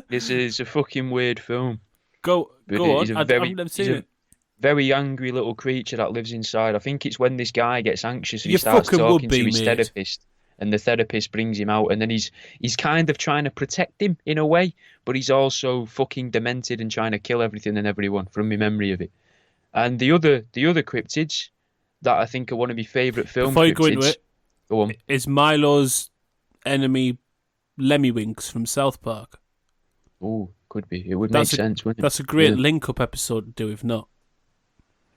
This is a fucking weird film. Go But on. I've never seen it. Very angry little creature that lives inside. I think it's when this guy gets anxious and You he starts fucking talking would be, to his mate. therapist, and the therapist brings him out, and then he's kind of trying to protect him in a way, but he's also fucking demented and trying to kill everything and everyone from my memory of it. And the other cryptids that I think are one of my favourite film Before you cryptids. go into it, Go on. is Milo's enemy Lemmywinks from South Park? Oh, could be. It would That's make sense, wouldn't it? That's a great Yeah, link-up episode to do, if not.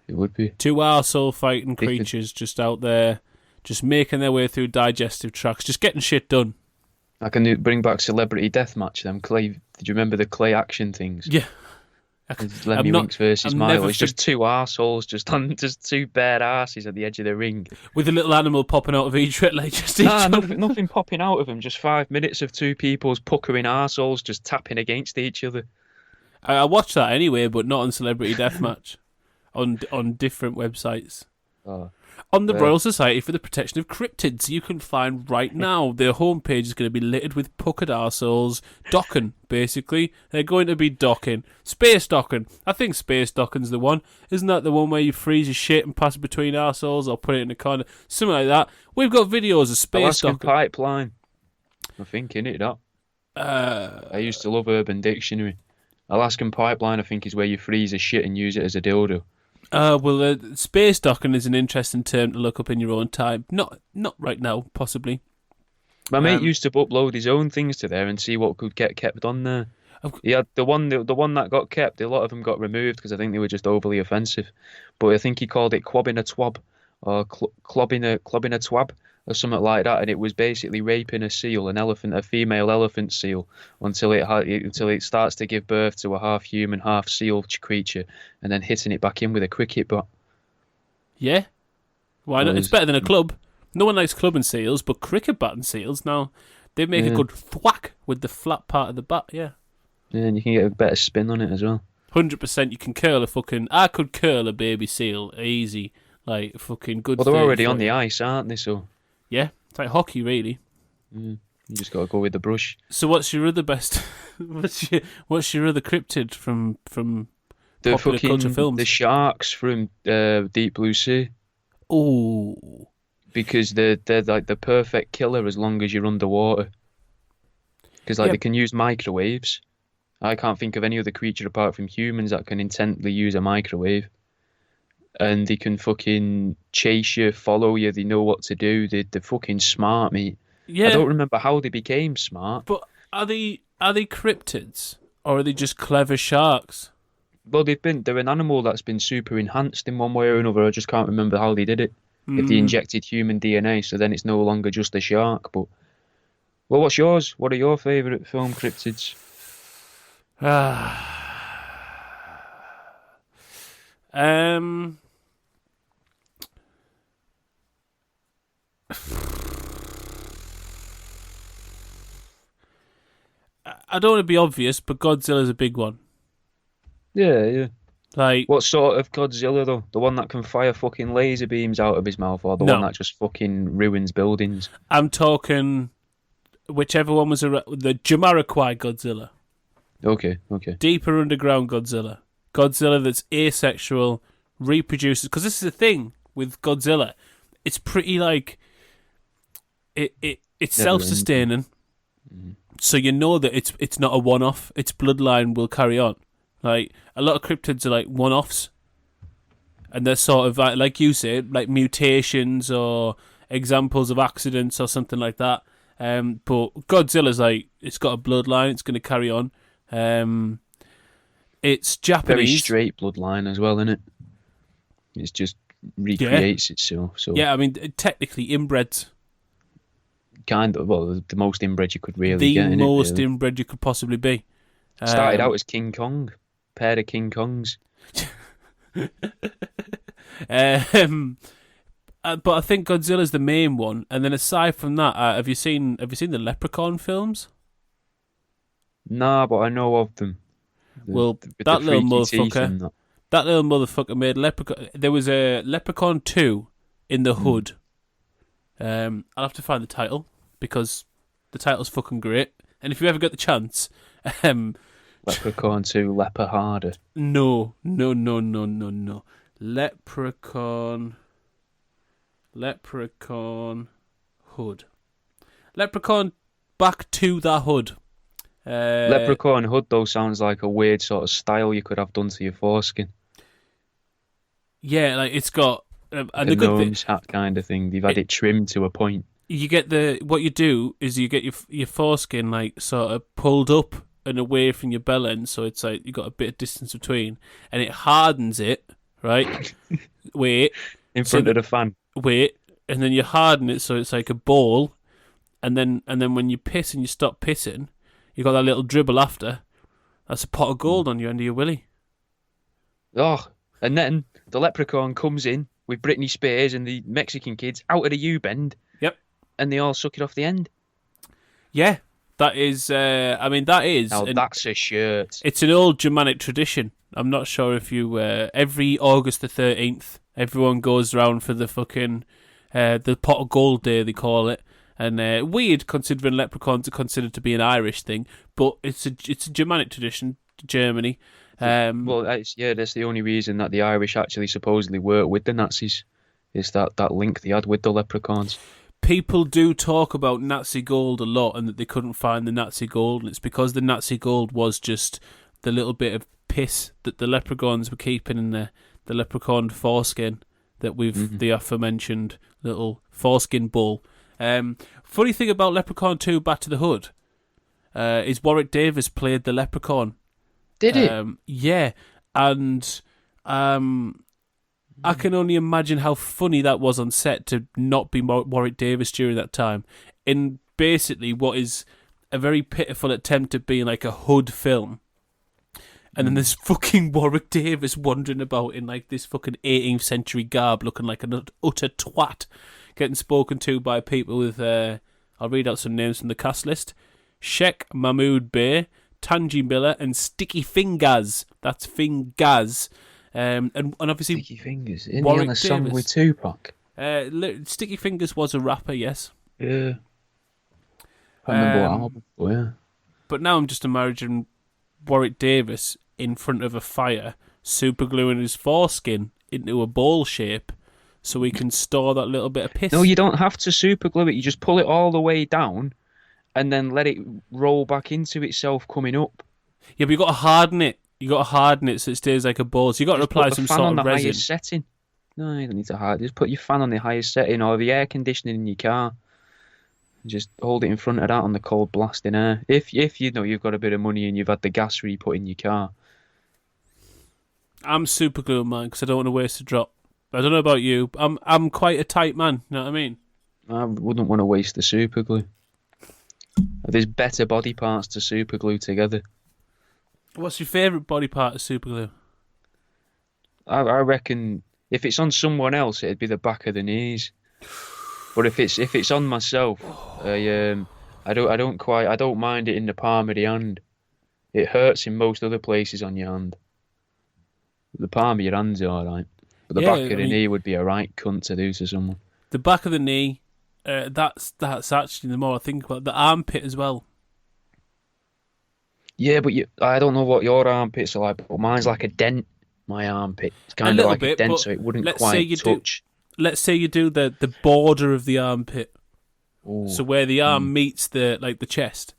It would be. Two arsehole fighting Think creatures just out there, just making their way through digestive tracts, just getting shit done. I can bring back Celebrity Deathmatch. Them clay. Did you remember the clay action things? Yeah. It's Lemmy Winks versus I'm Milo. never It's just two arseholes, just two bare asses at the edge of the ring. With a little animal popping out of each, like just each Nah, other. nothing popping out of them. Just 5 minutes of two people's puckering arseholes just tapping against each other. I watched that anyway, but not on Celebrity Deathmatch. on different websites. Oh. On the Royal Society for the Protection of Cryptids, you can find right now their homepage is going to be littered with puckered arseholes. Docking, basically. They're going to be docking. Space docking. I think space docking's the one. Isn't that the one where you freeze your shit and pass it between arseholes or put it in a corner? Something like that. We've got videos of space Alaskan docking. Pipeline. I think, innit, that? I used to love Urban Dictionary. Alaskan Pipeline, I think, is where you freeze a shit and use it as a dildo. Space docking is an interesting term to look up in your own time. Not right now, possibly. My mate used to upload his own things to there and see what could get kept on there. He had the one that got kept. A lot of them got removed because I think they were just overly offensive. But I think he called it clobbing a twab or clobbing a twab or something like that. And it was basically raping a seal, a female elephant seal, until it starts to give birth to a half human, half seal creature, and then hitting it back in with a cricket bat. Yeah, why not? It's better than a club. No one likes clubbing seals, but cricket batting seals now they make a good thwack with the flat part of the bat. Yeah, and you can get a better spin on it as well. 100%. You can curl a fucking. I could curl a baby seal easy, like fucking good. Well, they're already on the ice, aren't they? So yeah, it's like hockey, really. You just got to go with the brush. So, what's your other best? what's your other cryptid from the popular culture films? The sharks from Deep Blue Sea. Oh, because they're like the perfect killer as long as you're underwater. Because they can use microwaves. I can't think of any other creature apart from humans that can intently use a microwave. And they can fucking chase you, follow you. They know what to do. They're fucking smart, mate. Yeah. I don't remember how they became smart. But are they cryptids or are they just clever sharks? Well, they're an animal that's been super enhanced in one way or another. I just can't remember how they did it. If they injected human DNA, so then it's no longer just a shark. But well, what's yours? What are your favourite film cryptids? I don't want to be obvious, but Godzilla's a big one. Yeah. Like, what sort of Godzilla though? The one that can fire fucking laser beams out of his mouth, or the one that just fucking ruins buildings? I'm talking whichever one was the Jamiroquai Godzilla. Okay. Deeper underground Godzilla. Godzilla that's asexual, reproduces. Because this is the thing with Godzilla. It's pretty like it's self-sustaining. So you know that it's not a one-off. Its bloodline will carry on. Like, a lot of cryptids are like one-offs. And they're sort of, like you said, like mutations or examples of accidents or something like that. But Godzilla's like, it's got a bloodline, it's going to carry on. It's Japanese. Very straight bloodline as well, isn't it? It just recreates itself. So yeah, I mean, technically inbred. Kind of, well, the most inbred you could really get. The most inbred you could possibly be. Started out as King Kong. Pair of King Kongs. But I think Godzilla's the main one. And then aside from that, have you seen the Leprechaun films? Nah, but I know of them. That little motherfucker made Leprechaun. There was a Leprechaun 2 in the hood. I'll have to find the title because the title's fucking great. And if you ever get the chance, Leprechaun 2, Leper Harder. No. Leprechaun hood. Leprechaun back to the hood. Leprechaun hood though sounds like a weird sort of style you could have done to your foreskin. Yeah, like it's got a gnome's hat kind of thing. They've had it trimmed to a point. You get what you do is you get your foreskin like sort of pulled up and away from your bell end, so it's like you got a bit of distance between, and it hardens it, right? Wait. In front of the fan. Wait, and then you harden it so it's like a ball, and then when you piss and you stop pissing, you got that little dribble after. That's a pot of gold on your end of your willy. Oh, and then the leprechaun comes in with Britney Spears and the Mexican kids out of the U-bend. Yep. And they all suck it off the end. Yeah, that is. That is. Now that's a shirt. It's an old Germanic tradition. I'm not sure if you. Every August the 13th, everyone goes around for the fucking the pot of gold day they call it, and weird considering leprechauns are considered to be an Irish thing, but it's a Germanic tradition, Germany. Well, that's the only reason that the Irish actually supposedly worked with the Nazis, is that link they had with the leprechauns. People do talk about Nazi gold a lot, and that they couldn't find the Nazi gold, and it's because the Nazi gold was just the little bit of piss that the leprechauns were keeping in the leprechaun foreskin that the aforementioned little foreskin ball. Funny thing about Leprechaun 2 Back to the Hood is Warwick Davis played the leprechaun. Did he? Yeah, and I can only imagine how funny that was on set to not be Warwick Davis during that time. In basically what is a very pitiful attempt at being like a hood film. And then there's fucking Warwick Davis wandering about in like this fucking 18th century garb, looking like an utter twat, getting spoken to by people with, I'll read out some names from the cast list: Sheikh Mahmood Bey, Tanji Miller, and Sticky Fingers. That's Fingers. And obviously Sticky Fingers. Isn't Warwick he on a song Davis with Tupac? Sticky Fingers was a rapper, yes. Yeah. I remember what album. Oh, yeah. But now I'm just imagining Warwick Davis in front of a fire, supergluing his foreskin into a ball shape so he can store that little bit of piss. No, you don't have to superglue it. You just pull it all the way down and then let it roll back into itself coming up. Yeah, but you got to harden it. You got to harden it so it stays like a ball. So you got to apply some sort of resin. Put the fan on the highest setting. No, you don't need to harden. Just put your fan on the highest setting, or the air conditioning in your car. Just hold it in front of that on the cold blasting air. If you know you've got a bit of money and you've had the gas re-put in your car. I'm super gluing mine because I don't want to waste a drop. I don't know about you. I'm quite a tight man. You know what I mean? I wouldn't want to waste the super glue. There's better body parts to super glue together. What's your favourite body part of super glue? I reckon if it's on someone else, it'd be the back of the knees. But if it's on myself, I don't mind it in the palm of the hand. It hurts in most other places on your hand. The palm of your hand's alright. But the back of the knee would be a right cunt to do to someone. The back of the knee, that's actually, the more I think about it, the armpit as well. Yeah, but I don't know what your armpits are like, but mine's like a dent, my armpit. It's kind of like a dent, so it wouldn't quite touch. Let's say you do the border of the armpit. Ooh. So where the arm meets the chest.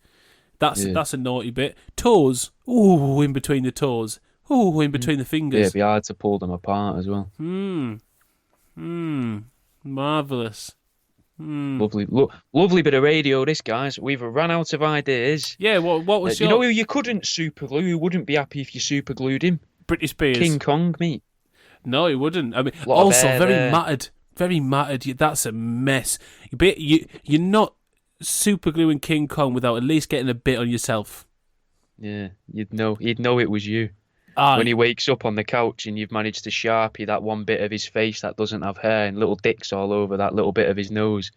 That's a naughty bit. Toes, in between the toes. In between the fingers. Yeah, it'd be hard to pull them apart as well. Marvellous. Lovely bit of radio, this, guys. We've run out of ideas. Yeah, what was your... You know who you couldn't superglue, who wouldn't be happy if you superglued him? Britney Spears. King Kong, mate. No, he wouldn't. I mean, also very matted. Very matted. That's a mess. You're not supergluing King Kong without at least getting a bit on yourself. Yeah, he'd know it was you. When he wakes up on the couch and you've managed to Sharpie that one bit of his face that doesn't have hair and little dicks all over that little bit of his nose.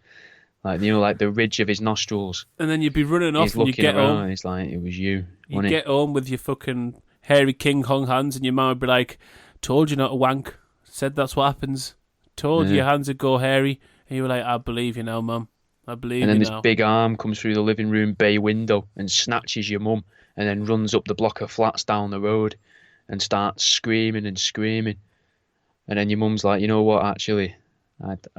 Like the ridge of his nostrils. And then you'd be running off and you get home. And it's like, it was you. You get home with your fucking hairy King Kong hands and your mum would be like, told you not to wank. Said that's what happens. Told you your hands would go hairy. And you were like, I believe you now, mum. I believe you now. And then this big arm comes through the living room bay window and snatches your mum and then runs up the block of flats down the road and starts screaming and screaming. And then your mum's like, you know what, actually,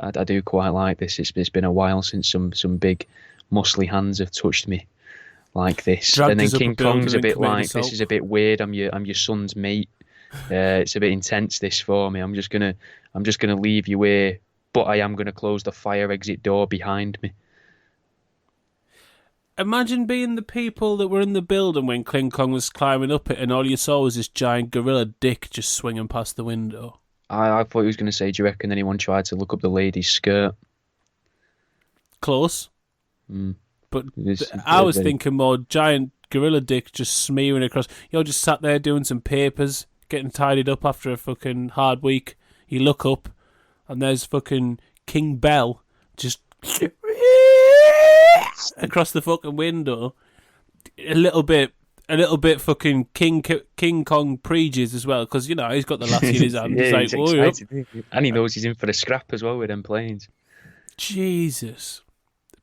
I do quite like this. It's been a while since some big muscly hands have touched me like this. And then King Kong's a bit like, this is a bit weird. I'm your son's mate. It's a bit intense, this, for me. I'm just gonna leave you here, but I am gonna close the fire exit door behind me. Imagine being the people that were in the building when King Kong was climbing up it and all you saw was this giant gorilla dick just swinging past the window. I thought he was going to say, do you reckon anyone tried to look up the lady's skirt? Close. But It's I was very- thinking more giant gorilla dick just smearing across. You're just sat there doing some papers, getting tidied up after a fucking hard week. You look up, and there's fucking King Bell just across the fucking window. A little bit fucking King Kong preages as well, because, you know, he's got the lassie in his hand. Yeah, He's he's like, "Whoa, excited, and he knows he's in for a scrap as well with them planes. Jesus.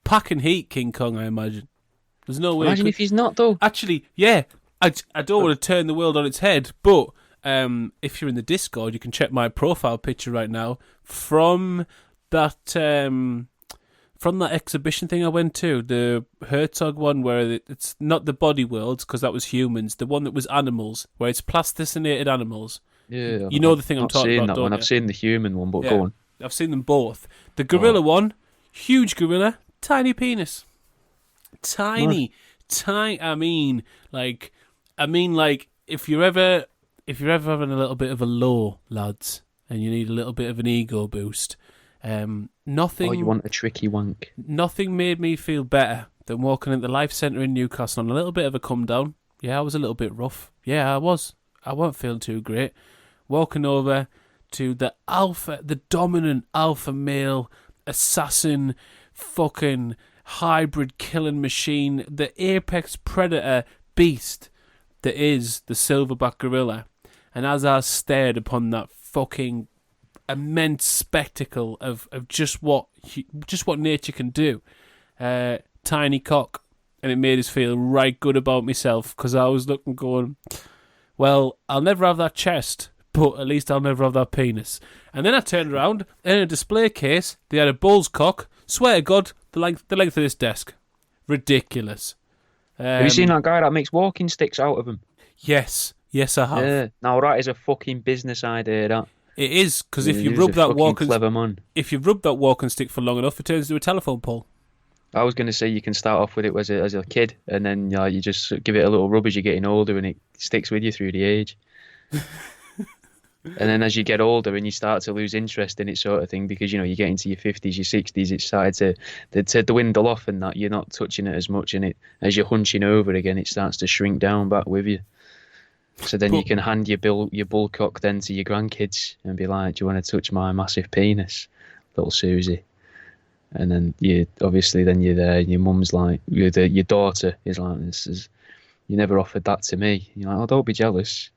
Packing heat, King Kong, I imagine. There's no way. Imagine if he's not, though. Actually, yeah, I don't want to turn the world on its head, but if you're in the Discord, you can check my profile picture right now from that exhibition thing I went to, the Herzog one, where it's not the body worlds, because that was humans, the one that was animals, where it's plasticinated animals. Yeah, You know the thing I'm I've talking seen about, that one. don't I've you? seen the human one, but Yeah. go on. I've seen them both. The gorilla one, huge gorilla, tiny penis. Tiny. I mean, like, if you're ever having a little bit of a low, lads, and you need a little bit of an ego boost, nothing. Oh, you want a tricky wank? Nothing made me feel better than walking at the Life Centre in Newcastle on a little bit of a come down. Yeah, I was a little bit rough. Yeah, I was. I wasn't feeling too great. Walking over to the dominant alpha male assassin, fucking hybrid killing machine, the apex predator beast that is the silverback gorilla. And as I stared upon that fucking immense spectacle of just what nature can do, tiny cock, and it made us feel right good about myself, because I was looking going, well, I'll never have that chest, but at least I'll never have that penis. And then I turned around, and in a display case, they had a bull's cock. Swear to God, the length of this desk. Ridiculous. Have you seen that guy that makes walking sticks out of them? Yes, I have. Yeah. Now that is a fucking business idea. That It is, because if you He's rub a that fucking clever man. walking stick for long enough, it turns into a telephone pole. I was going to say you can start off with it as a kid, and then you just give it a little rub as you're getting older, and it sticks with you through the age. And then as you get older and you start to lose interest in it, sort of thing, because you get into your 50s, your 60s, it's started to dwindle off, and that you're not touching it as much, and as you're hunching over again, it starts to shrink down back with you. So then you can hand your bullcock then to your grandkids and be like, "Do you want to touch my massive penis, little Susie?" And then you're there. Your mum's like, your daughter is like, "You never offered that to me." You're like, "Oh, don't be jealous.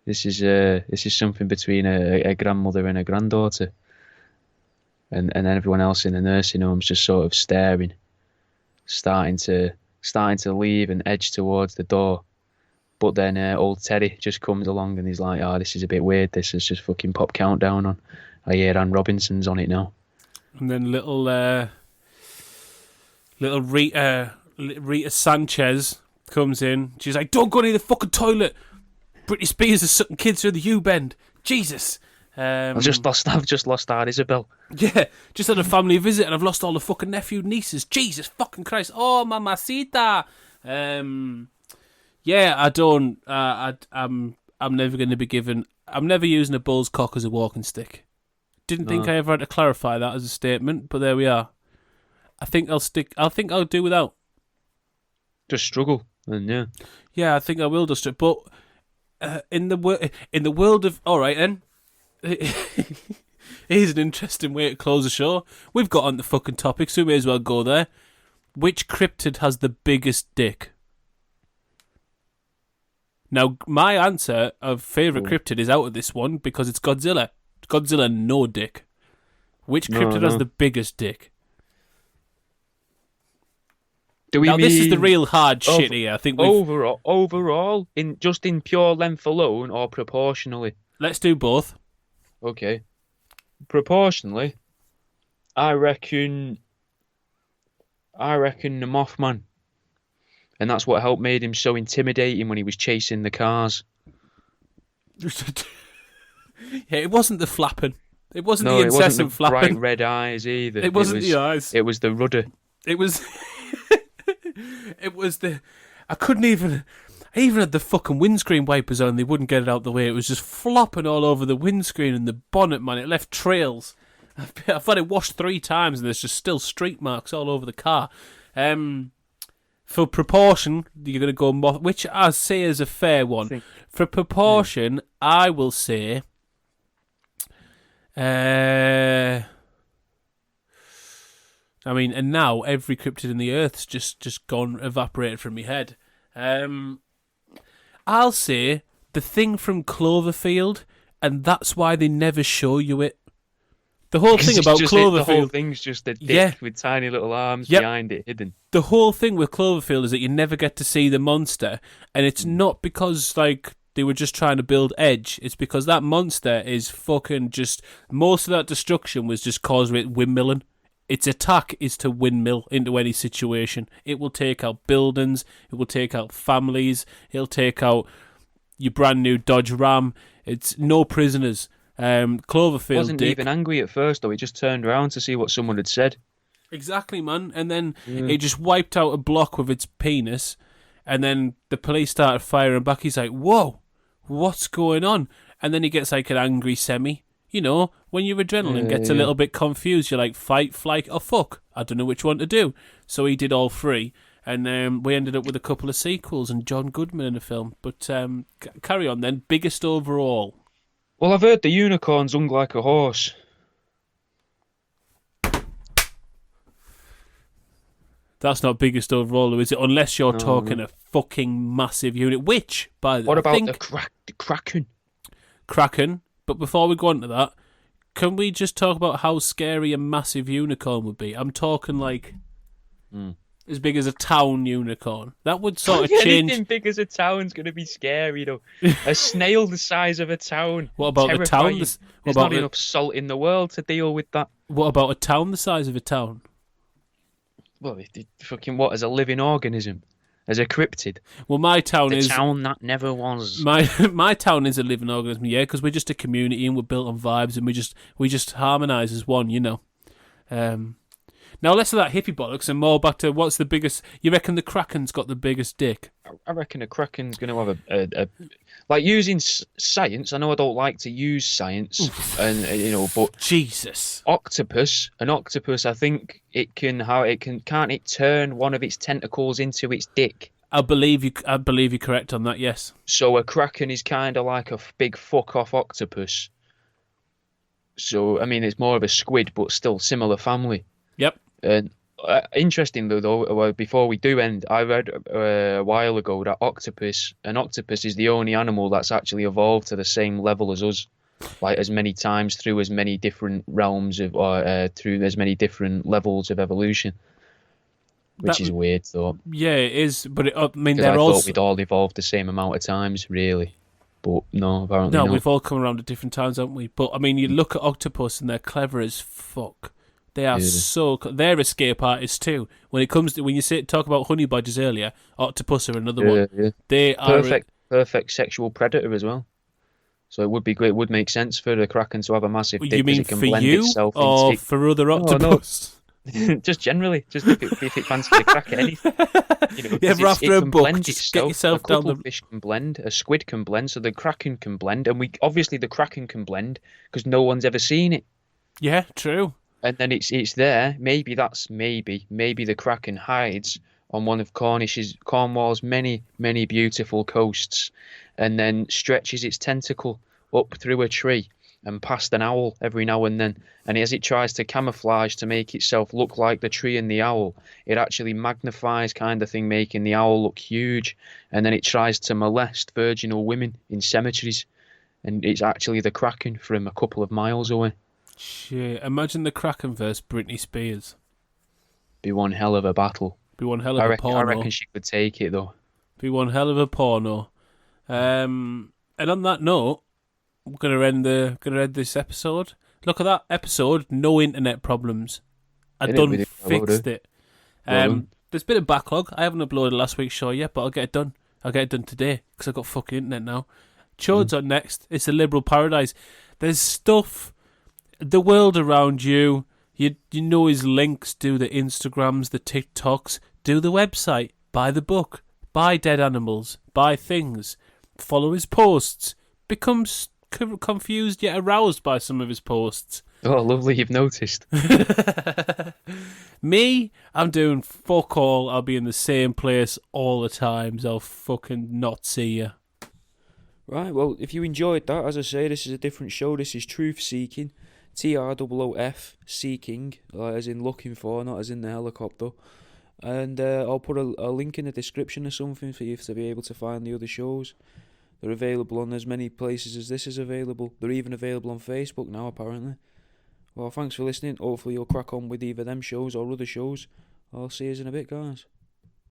This is something between a grandmother and a granddaughter." And then everyone else in the nursing home's just sort of staring, starting to leave and edge towards the door. But then old Teddy just comes along and he's like, "Oh, this is a bit weird. This is just fucking pop countdown on. I hear Anne Robinson's on it now." And then little Rita Sanchez comes in. She's like, "Don't go near the fucking toilet. Britney Spears is sucking kids through the U-bend. Jesus." I've just lost Aunt Isabel. Yeah, just had a family visit and I've lost all the fucking nephew and nieces. Jesus fucking Christ. Oh, mamacita. Yeah, I don't. I'm never going to be given. I'm never using a bull's cock as a walking stick. Didn't think I ever had to clarify that as a statement, but there we are. I think I'll do without. Just struggle, and yeah. Yeah, I think I will just. But in the world of, all right then. Here's an interesting way to close the show. We've got on the fucking topic, so we may as well go there. Which cryptid has the biggest dick? Now, my answer of favourite cryptid is out of this one because it's Godzilla. Godzilla, no dick. Which cryptid has the biggest dick? This is the real hard shit here. I think overall, in pure length alone or proportionally. Let's do both. Okay. Proportionally, I reckon the Mothman. And that's what helped made him so intimidating when he was chasing the cars. Yeah, it wasn't the flapping. It wasn't the incessant flapping. Bright red eyes either. It wasn't the eyes. It was the rudder. It was. It was the. I couldn't even. I even had the fucking windscreen wipers on. They wouldn't get it out the way. It was just flopping all over the windscreen and the bonnet, man. It left trails. I've had it washed 3 times and there's just still streak marks all over the car. For proportion, you're going to go moth, which I say is a fair one. For proportion, I will say... I mean, and now every cryptid in the Earth's just gone, evaporated from my head. I'll say the thing from Cloverfield, and that's why they never show you it. The whole thing about Cloverfield... The whole thing's just a dick with tiny little arms behind it, hidden. The whole thing with Cloverfield is that you never get to see the monster, and it's not because, like, they were just trying to build edge. It's because that monster is fucking just... Most of that destruction was just caused with windmilling. Its attack is to windmill into any situation. It will take out buildings. It will take out families. It'll take out your brand new Dodge Ram. It's no prisoners. Cloverfield wasn't even angry at first, though. He just turned around to see what someone had said. Exactly, man. And then it just wiped out a block with its penis. And then the police started firing back. He's like, whoa, what's going on? And then he gets like an angry semi. You know, when your adrenaline gets a little bit confused, you're like, fight, flight, or fuck. I don't know which one to do. So he did all three. And we ended up with a couple of sequels and John Goodman in the film. But carry on then. Biggest overall. Well, I've heard the unicorns hung like a horse. That's not biggest overall, though, is it? Unless you're talking a fucking massive unit. Which, by the way... What about the Kraken? Kraken. But before we go on to that, can we just talk about how scary a massive unicorn would be? I'm talking like as big as a town unicorn. That would sort of change. Anything big as a town's going to be scary, though. A snail the size of a town. What about a town? There's not enough salt in the world to deal with that. What about a town the size of a town? Well, fucking what? As a living organism? As a cryptid? Well, my town is... The town that never was. My town is a living organism, yeah, because we're just a community and we're built on vibes and we just harmonise as one, you know. Now, less of that hippie bollocks and more back to what's the biggest... You reckon the Kraken's got the biggest dick? I reckon the Kraken's going to have a like, using science, I know I don't like to use science, and you know, but... Jesus. An octopus, I think can't it turn one of its tentacles into its dick? I believe you're correct on that, yes. So a Kraken is kind of like a big fuck-off octopus. So, I mean, it's more of a squid, but still similar family. Yep. And interesting though, before we do end, I read a while ago that an octopus is the only animal that's actually evolved to the same level as us, like as many times through as many different realms of, or through as many different levels of evolution, which is weird though. Yeah, it is, but I mean, I thought we'd all evolved the same amount of times, really. But no, apparently not. No, we've all come around at different times, haven't we? But I mean, you look at octopus and they're clever as fuck. They are they're escape artists too. When it comes to talk about honey badgers earlier, octopus are another one. Yeah. They are perfect sexual predator as well. So it would be great. It would make sense for the Kraken to have a massive dick. You mean it can for blend you itself or into... for other octopus? No. Just generally, just if it fancies a crack at anything. You know, ever after a book, just get yourself down the... fish can blend, a squid can blend, so the Kraken can blend, and obviously the Kraken can blend because no one's ever seen it. Yeah, true. And then it's there. Maybe the Kraken hides on one of Cornwall's many, many beautiful coasts, and then stretches its tentacle up through a tree and past an owl every now and then. And as it tries to camouflage to make itself look like the tree and the owl, it actually magnifies, kind of thing, making the owl look huge. And then it tries to molest virginal women in cemeteries, and it's actually the Kraken from a couple of miles away. Shit, imagine the Kraken versus Britney Spears. Be one hell of a battle. Be one hell of a porno. I reckon she could take it, though. Be one hell of a porno. And on that note, we're gonna end this episode. Look at that episode, no internet problems. I done fixed it. There's been a backlog. I haven't uploaded last week's show yet, but I'll get it done. I'll get it done today, because I've got fucking internet now. Chode's on next. It's a liberal paradise. There's stuff... The world around you know his links, do the Instagrams, the TikToks, do the website, buy the book, buy dead animals, buy things, follow his posts, become confused yet aroused by some of his posts. Oh, lovely, you've noticed. Me, I'm doing fuck all. I'll be in the same place all the time, so I'll fucking not see you. Right, well, if you enjoyed that, as I say, this is a different show. This is Troof Seeking. TROOF Seeking, as in looking for, not as in the helicopter. And I'll put a link in the description or something for you to be able to find the other shows. They're available on as many places as this is available. They're even available on Facebook now, apparently. Well, thanks for listening. Hopefully you'll crack on with either them shows or other shows. I'll see you in a bit, guys.